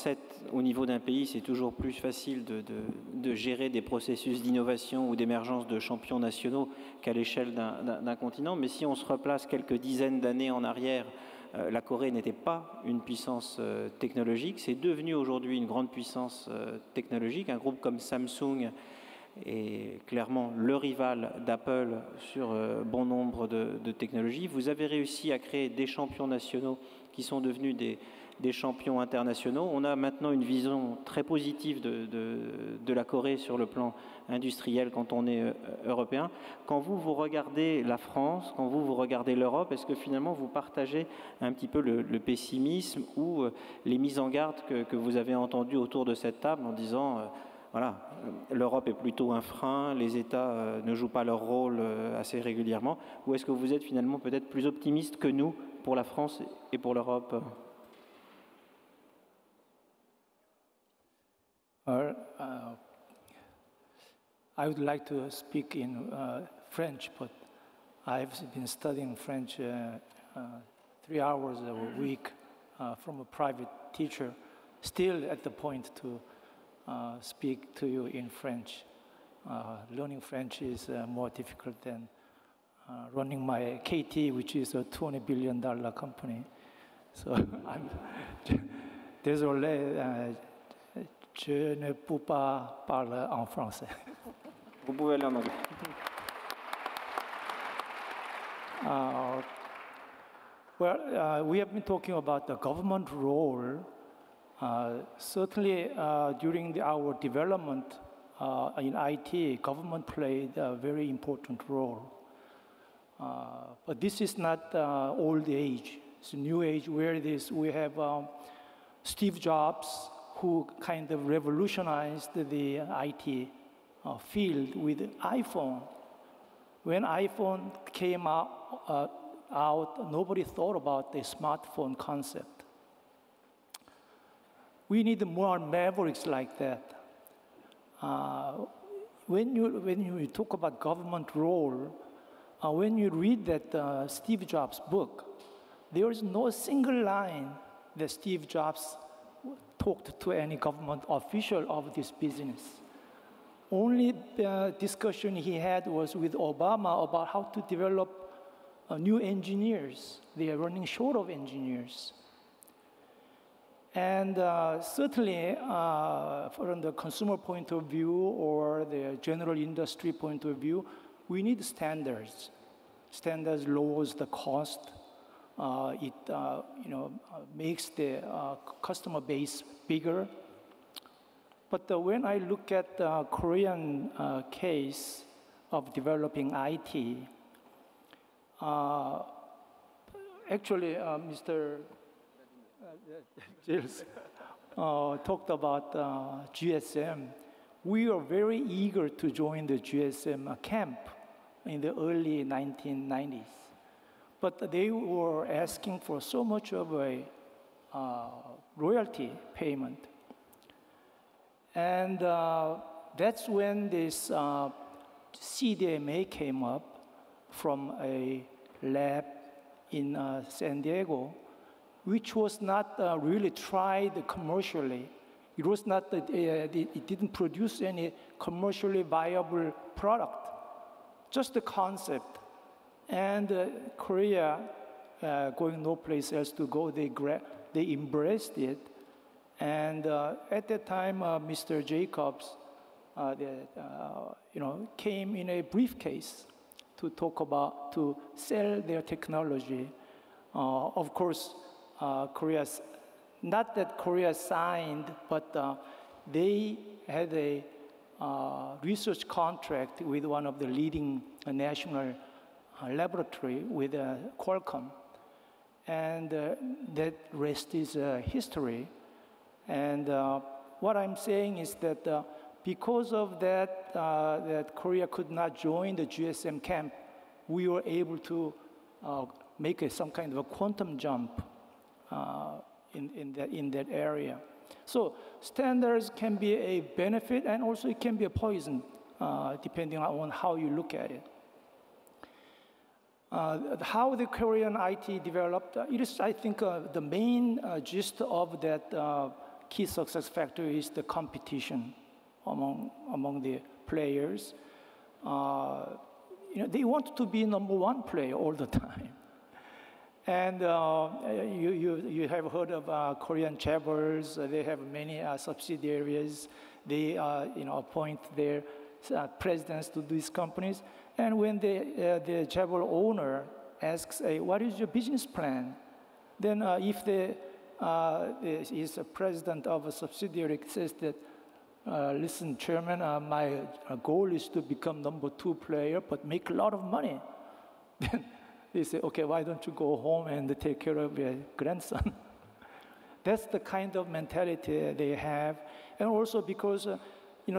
Speaker 1: au niveau d'un pays, c'est toujours plus facile de gérer des processus d'innovation ou d'émergence de champions nationaux qu'à l'échelle d'un continent. Mais si on se replace quelques dizaines d'années en arrière, la Corée n'était pas une puissance technologique. C'est devenu aujourd'hui une grande puissance technologique. Un groupe comme Samsung est clairement le rival d'Apple sur bon nombre de technologies. Vous avez réussi à créer des champions nationaux qui sont devenus des champions internationaux. On a maintenant une vision très positive de la Corée sur le plan industriel quand on est européen. Quand vous regardez la France, quand vous regardez l'Europe, est-ce que finalement vous partagez un petit peu le pessimisme ou les mises en garde que vous avez entendues autour de cette table en disant voilà, l'Europe est plutôt un frein, les États ne jouent pas leur rôle assez régulièrement, ou est-ce que vous êtes finalement peut-être plus optimiste que nous pour la France et pour l'Europe?
Speaker 9: I would like to speak in French, but I've been studying French 3 hours a week from a private teacher, still at the point to speak to you in French. Learning French is more difficult than running my KT, which is a $20 billion company. So désolé, je ne peux pas parler en français.
Speaker 1: Vous pouvez aller en anglais.
Speaker 9: We have been talking about the government role. Certainly, during our development in IT, government played a very important role. But this is not old age. It's a new age where we have Steve Jobs, who kind of revolutionized the IT field with iPhone. When iPhone came out, nobody thought about the smartphone concept. We need more mavericks like that. When you talk about government role, when you read that Steve Jobs book, there is no single line that Steve Jobs talked to any government official of this business. Only the discussion he had was with Obama about how to develop new engineers. They are running short of engineers. And certainly, from the consumer point of view or the general industry point of view, we need standards. Standards lowers the cost. It makes the customer base bigger. But when I look at the Korean case of developing IT, actually, Mr. Giles talked about GSM. We are very eager to join the GSM camp in the early 1990s. But they were asking for so much of a royalty payment. And that's when this CDMA came up from a lab in San Diego, which was not really tried commercially. It was not that it didn't produce any commercially viable product, just the concept. And Korea, going no place else to go, they embraced it. And at that time, Mr. Jacobs, came in a briefcase to sell their technology. Of course, not that Korea signed, but they had a research contract with one of the leading national laboratory with Qualcomm. And that rest is history. And what I'm saying is that because of that, that Korea could not join the GSM camp, we were able to make some kind of a quantum jump in that area. So standards can be a benefit and also it can be a poison, depending on how you look at it. How the Korean IT developed, it is, I think, the main gist of that key success factor is the competition among the players. They want to be #1 player all the time. And you have heard of Korean chaebols. They have many subsidiaries. They appoint their presidents to these companies. And when the chaebol owner asks, what is your business plan? Then if is a president of a subsidiary says that, listen, Chairman, my goal is to become #2 player, but make a lot of money. Then they say, okay, why don't you go home and take care of your grandson? That's the kind of mentality they have. And also because,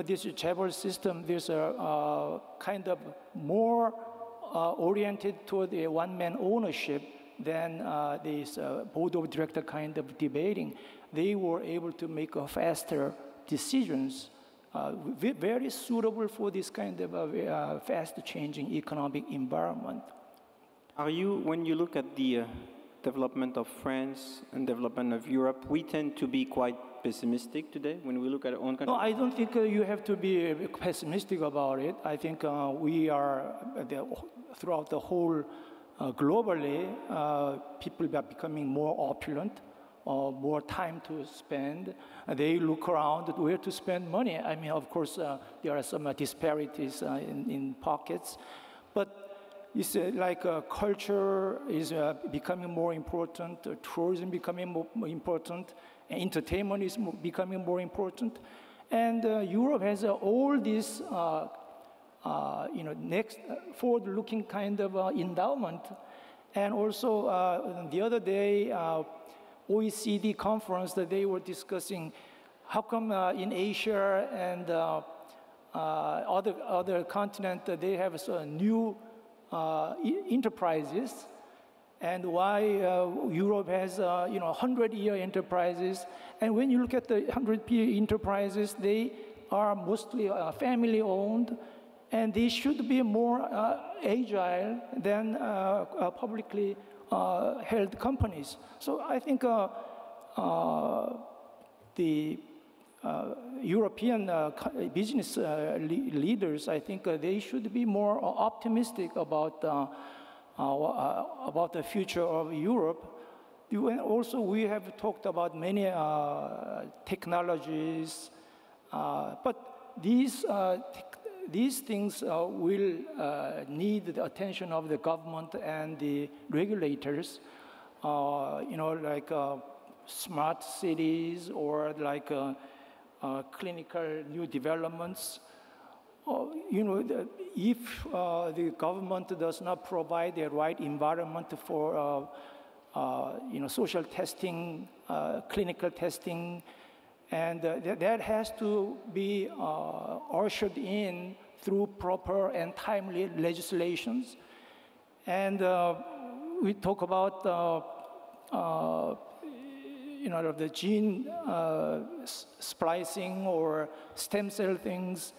Speaker 9: this chaebol system, there's a kind of more oriented toward a one-man ownership than this board of director kind of debating. They were able to make faster decisions, very suitable for this kind of fast-changing economic environment.
Speaker 1: When you look at the development of France and development of Europe, we tend to be quite pessimistic today when we look at our own country?
Speaker 9: No, I don't think you have to be pessimistic about it. I think we are, throughout the whole, globally, people are becoming more opulent, more time to spend. They look around at where to spend money. I mean, of course, there are some disparities in pockets, but it's like culture is becoming more important, tourism becoming more important, entertainment is becoming more important, and Europe has all this, next forward-looking kind of endowment, and also the other day, OECD conference that they were discussing, how come in Asia and other continent they have new enterprises, and why Europe has 100-year enterprises. And when you look at the 100-year enterprises, they are mostly family-owned, and they should be more agile than publicly held companies. So I think the European business leaders, I think they should be more optimistic about the future of Europe. Also, we have talked about many technologies, but these things will need the attention of the government and the regulators, like smart cities or like clinical new developments. If the government does not provide the right environment for social testing, clinical testing, and that has to be ushered in through proper and timely legislations. And we talk about the gene splicing or stem cell things,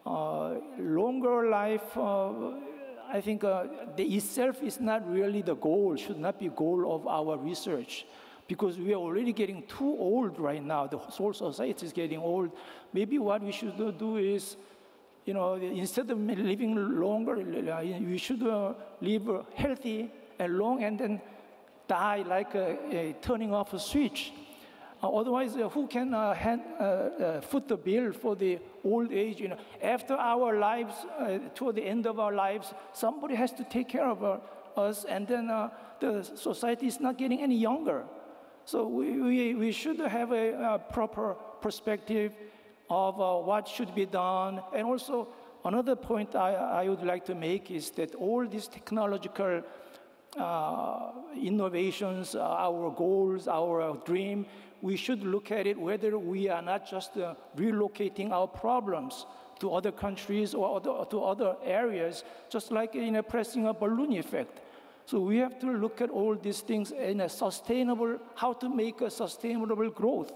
Speaker 9: longer life. I think the itself is not really the goal, should not be goal of our research, because we are already getting too old right now. The whole society is getting old. Maybe what we should do is, instead of living longer, we should live healthy and long and then die like turning off a switch. Otherwise, who can foot the bill for the old age? After our lives, toward the end of our lives, somebody has to take care of us, and then the society is not getting any younger. So we should have a proper perspective of what should be done. And also, another point I would like to make is that all these technological innovations, our goals, our dream, we should look at it whether we are not just relocating our problems to other countries or to other areas, just like pressing a balloon effect. So we have to look at all these things in a sustainable, how to make a sustainable growth,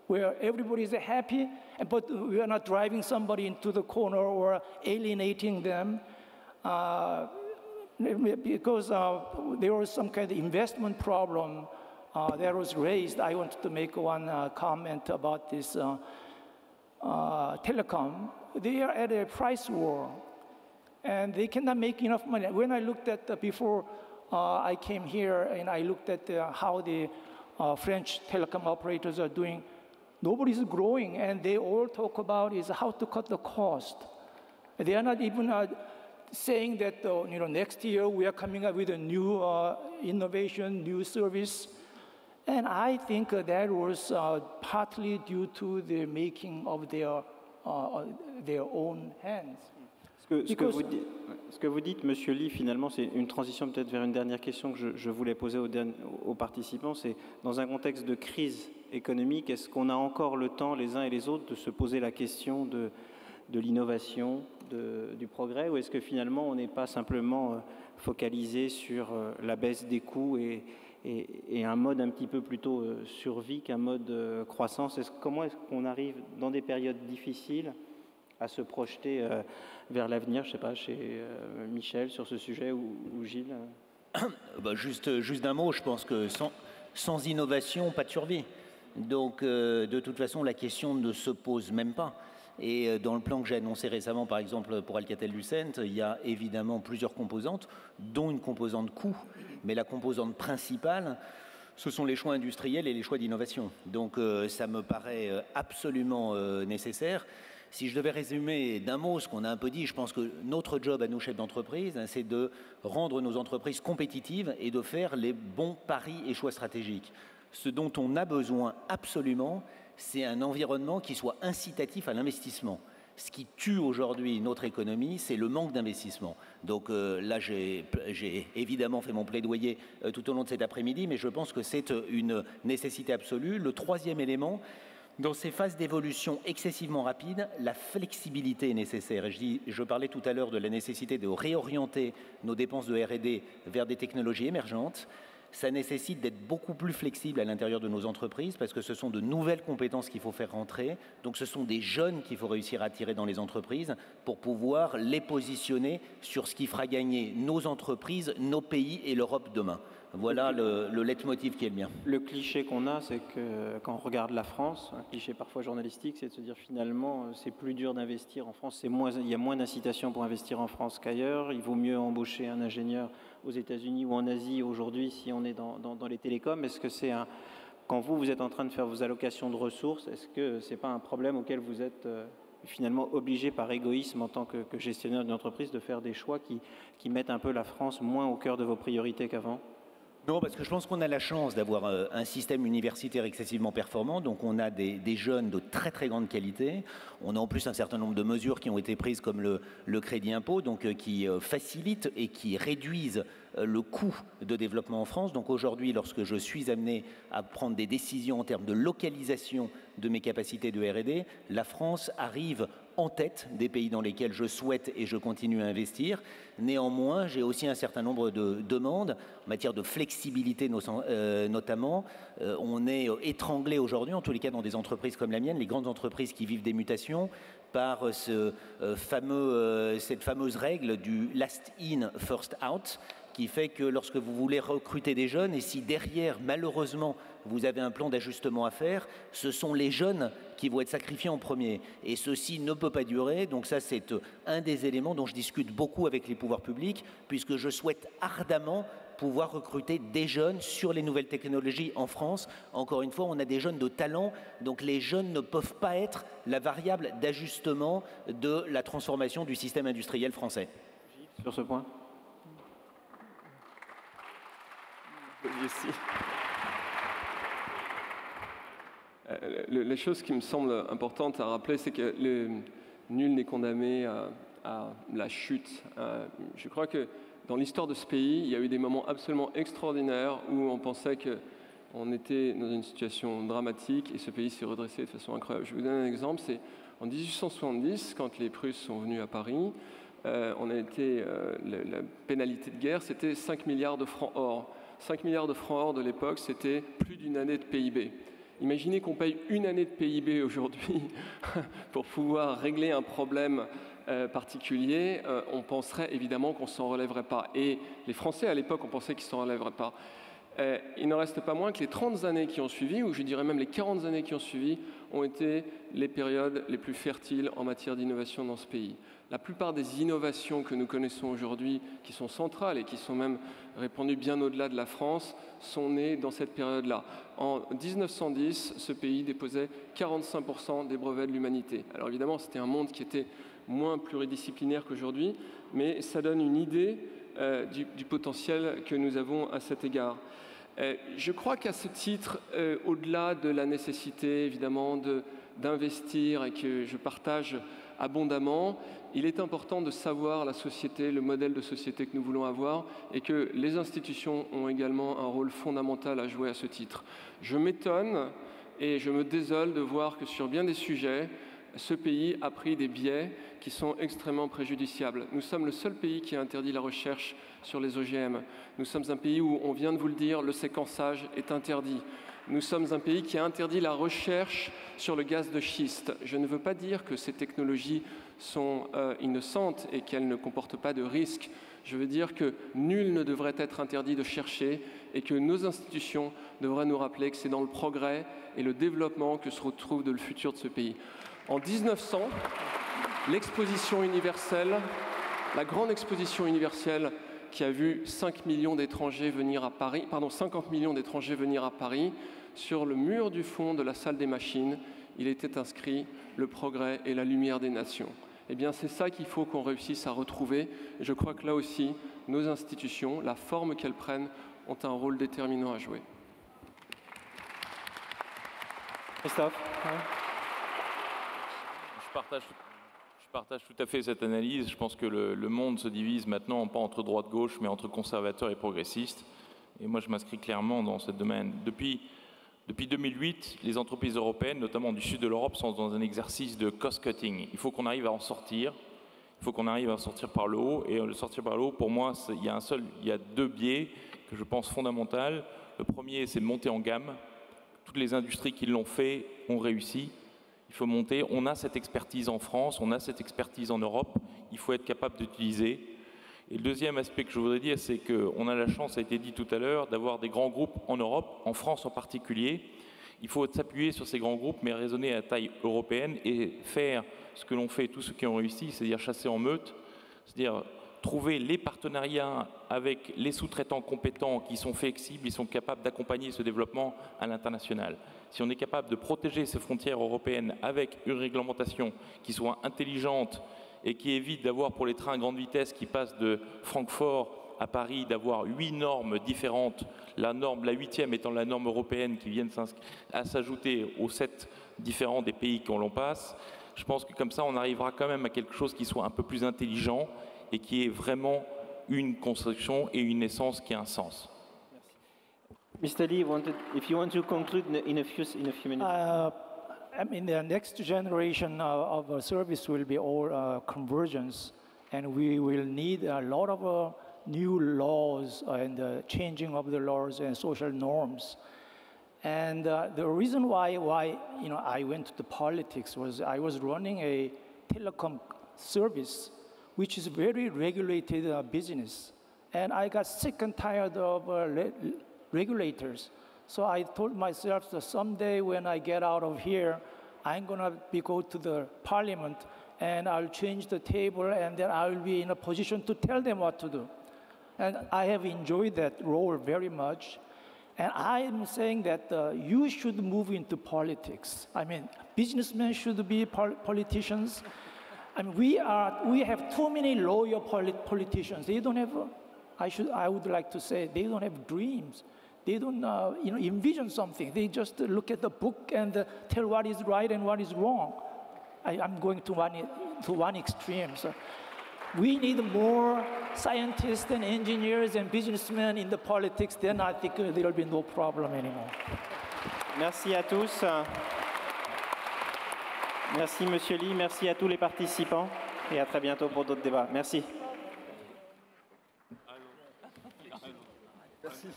Speaker 9: where everybody is happy, but we are not driving somebody into the corner or alienating them. because there was some kind of investment problem that was raised, I wanted to make one comment about this telecom. They are at a price war, and they cannot make enough money. When I looked at before I came here, and I looked at how the French telecom operators are doing, nobody's growing, and they all talk about is how to cut the cost. They are not even saying that next year we are coming up with a new innovation, new service. And I think that was partly due to the making of their own hands.
Speaker 1: Ce que vous dites, Monsieur Lee, finalement, c'est une transition peut-être vers une dernière question que je voulais poser aux participants. C'est dans un contexte de crise économique, est-ce qu'on a encore le temps, les uns et les autres, de se poser la question de l'innovation, du progrès, ou est-ce que finalement on n'est pas simplement focalisé sur la baisse des coûts et un mode un petit peu plutôt survie qu'un mode croissance? Comment est-ce qu'on arrive dans des périodes difficiles à se projeter vers l'avenir, je ne sais pas, chez Michel sur ce sujet ou Gilles?
Speaker 8: Juste d'un mot, je pense que sans innovation, pas de survie. Donc de toute façon, la question ne se pose même pas. Et dans le plan que j'ai annoncé récemment, par exemple, pour Alcatel-Lucent, il y a évidemment plusieurs composantes, dont une composante coût. Mais la composante principale, ce sont les choix industriels et les choix d'innovation. Donc ça me paraît absolument nécessaire. Si je devais résumer d'un mot ce qu'on a un peu dit, je pense que notre job à nous, chefs d'entreprise, c'est de rendre nos entreprises compétitives et de faire les bons paris et choix stratégiques. Ce dont on a besoin absolument, c'est un environnement qui soit incitatif à l'investissement. Ce qui tue aujourd'hui notre économie, c'est le manque d'investissement. Donc là, j'ai évidemment fait mon plaidoyer tout au long de cet après-midi, mais je pense que c'est une nécessité absolue. Le troisième élément, dans ces phases d'évolution excessivement rapides, la flexibilité est nécessaire. Et je parlais tout à l'heure de la nécessité de réorienter nos dépenses de R&D vers des technologies émergentes. Ça nécessite d'être beaucoup plus flexible à l'intérieur de nos entreprises parce que ce sont de nouvelles compétences qu'il faut faire rentrer. Donc ce sont des jeunes qu'il faut réussir à attirer dans les entreprises pour pouvoir les positionner sur ce qui fera gagner nos entreprises, nos pays et l'Europe demain. Voilà le leitmotiv qui est le mien.
Speaker 1: Le cliché qu'on a, c'est que quand on regarde la France, un cliché parfois journalistique, c'est de se dire finalement c'est plus dur d'investir en France, il y a moins d'incitation pour investir en France qu'ailleurs, il vaut mieux embaucher un ingénieur aux États-Unis ou en Asie aujourd'hui si on est dans les télécoms. Est-ce que c'est quand vous êtes en train de faire vos allocations de ressources, est-ce que c'est pas un problème auquel vous êtes finalement obligé par égoïsme en tant que gestionnaire d'une entreprise de faire des choix qui mettent un peu la France moins au cœur de vos priorités qu'avant?
Speaker 8: Non, parce que je pense qu'on a la chance d'avoir un système universitaire excessivement performant, donc on a des jeunes de très très grande qualité. On a en plus un certain nombre de mesures qui ont été prises comme le crédit impôt, donc qui facilitent et qui réduisent le coût de développement en France. Donc aujourd'hui, lorsque je suis amené à prendre des décisions en termes de localisation de mes capacités de R&D, la France arrive en tête des pays dans lesquels je souhaite et je continue à investir. Néanmoins, j'ai aussi un certain nombre de demandes en matière de flexibilité notamment. On est étranglé aujourd'hui, en tous les cas dans des entreprises comme la mienne, les grandes entreprises qui vivent des mutations, par cette fameuse règle du last in, first out, qui fait que lorsque vous voulez recruter des jeunes, et si derrière, malheureusement, vous avez un plan d'ajustement à faire, ce sont les jeunes qui vont être sacrifiés en premier. Et ceci ne peut pas durer. Donc ça, c'est un des éléments dont je discute beaucoup avec les pouvoirs publics, puisque je souhaite ardemment pouvoir recruter des jeunes sur les nouvelles technologies en France. Encore une fois, on a des jeunes de talent, donc les jeunes ne peuvent pas être la variable d'ajustement de la transformation du système industriel français.
Speaker 1: Sur ce point ?
Speaker 3: La chose qui me semble importante à rappeler, c'est que nul n'est condamné à la chute. Je crois que dans l'histoire de ce pays, il y a eu des moments absolument extraordinaires où on pensait qu'on était dans une situation dramatique et ce pays s'est redressé de façon incroyable. Je vais vous donner un exemple, c'est en 1870, quand les Prusses sont venus à Paris, la pénalité de guerre, c'était 5 milliards de francs or. 5 milliards de francs or de l'époque, c'était plus d'une année de PIB. Imaginez qu'on paye une année de PIB aujourd'hui pour pouvoir régler un problème particulier, on penserait évidemment qu'on ne s'en relèverait pas. Et les Français, à l'époque, on pensait qu'ils ne s'en relèveraient pas. Il n'en reste pas moins que les 30 années qui ont suivi, ou je dirais même les 40 années qui ont suivi, ont été les périodes les plus fertiles en matière d'innovation dans ce pays. La plupart des innovations que nous connaissons aujourd'hui, qui sont centrales et qui sont même répandues bien au-delà de la France, sont nées dans cette période-là. En 1910, ce pays déposait 45% des brevets de l'humanité. Alors évidemment, c'était un monde qui était moins pluridisciplinaire qu'aujourd'hui, mais ça donne une idée du potentiel que nous avons à cet égard. Je crois qu'à ce titre, au-delà de la nécessité évidemment d'investir et que je partage abondamment, il est important de savoir la société, le modèle de société que nous voulons avoir et que les institutions ont également un rôle fondamental à jouer à ce titre. Je m'étonne et je me désole de voir que sur bien des sujets, ce pays a pris des biais qui sont extrêmement préjudiciables. Nous sommes le seul pays qui a interdit la recherche sur les OGM. Nous sommes un pays où, on vient de vous le dire, le séquençage est interdit. Nous sommes un pays qui a interdit la recherche sur le gaz de schiste. Je ne veux pas dire que ces technologies sont innocentes et qu'elles ne comportent pas de risques. Je veux dire que nul ne devrait être interdit de chercher et que nos institutions devraient nous rappeler que c'est dans le progrès et le développement que se retrouve le futur de ce pays. En 1900, l'exposition universelle, la grande exposition universelle qui a vu 50 millions d'étrangers venir à Paris, sur le mur du fond de la salle des machines, il était inscrit « Le progrès et la lumière des nations ». Eh bien, c'est ça qu'il faut qu'on réussisse à retrouver. Et je crois que là aussi, nos institutions, la forme qu'elles prennent, ont un rôle déterminant à jouer.
Speaker 1: Christophe?
Speaker 7: Je partage tout à fait cette analyse. Je pense que le monde se divise maintenant, pas entre droite-gauche, mais entre conservateurs et progressistes. Et moi, je m'inscris clairement dans ce domaine. Depuis 2008, les entreprises européennes, notamment du sud de l'Europe, sont dans un exercice de cost-cutting. Il faut qu'on arrive à en sortir. Il faut qu'on arrive à en sortir par le haut. Et le sortir par le haut, pour moi, il y a deux biais que je pense fondamentaux. Le premier, c'est de monter en gamme. Toutes les industries qui l'ont fait ont réussi. Il faut monter. On a cette expertise en France, on a cette expertise en Europe. Il faut être capable d'utiliser. Et le deuxième aspect que je voudrais dire, c'est qu'on a la chance, ça a été dit tout à l'heure, d'avoir des grands groupes en Europe, en France en particulier. Il faut s'appuyer sur ces grands groupes, mais raisonner à taille européenne et faire ce que l'on fait tous ceux qui ont réussi, c'est-à-dire chasser en meute, c'est-à-dire trouver les partenariats avec les sous-traitants compétents qui sont flexibles, ils sont capables d'accompagner ce développement à l'international. Si on est capable de protéger ces frontières européennes avec une réglementation qui soit intelligente et qui évite d'avoir pour les trains à grande vitesse qui passent de Francfort à Paris, d'avoir 8 normes différentes, la 8e étant la norme européenne qui vient à s'ajouter aux 7 différents des pays qu'on l'en passe. Je pense que comme ça, on arrivera quand même à quelque chose qui soit un peu plus intelligent et qui ait vraiment une construction et une essence qui a un sens.
Speaker 1: Mr. Lee, if you want to conclude in a few minutes.
Speaker 9: I mean, the next generation of service will be all convergence, and we will need a lot of new laws and changing of the laws and social norms. And the reason why I went to the politics was I was running a telecom service, which is very regulated business, and I got sick and tired of regulators. So I told myself that someday when I get out of here, I'm going to go to the parliament and I'll change the table and then I'll be in a position to tell them what to do. And I have enjoyed that role very much. And I'm saying that you should move into politics. I mean, businessmen should be politicians. I mean, we have too many loyal politicians. They don't have, I would like to say, they don't have dreams. They don't envision something. They just look at the book and tell what is right and what is wrong. I'm going to one extreme. So we need more scientists and engineers and businessmen in the politics. Then I think there will be no problem anymore.
Speaker 1: Merci à tous. Merci Monsieur Lee. Merci à tous les participants. Et à très bientôt pour d'autres débats. Merci. Merci.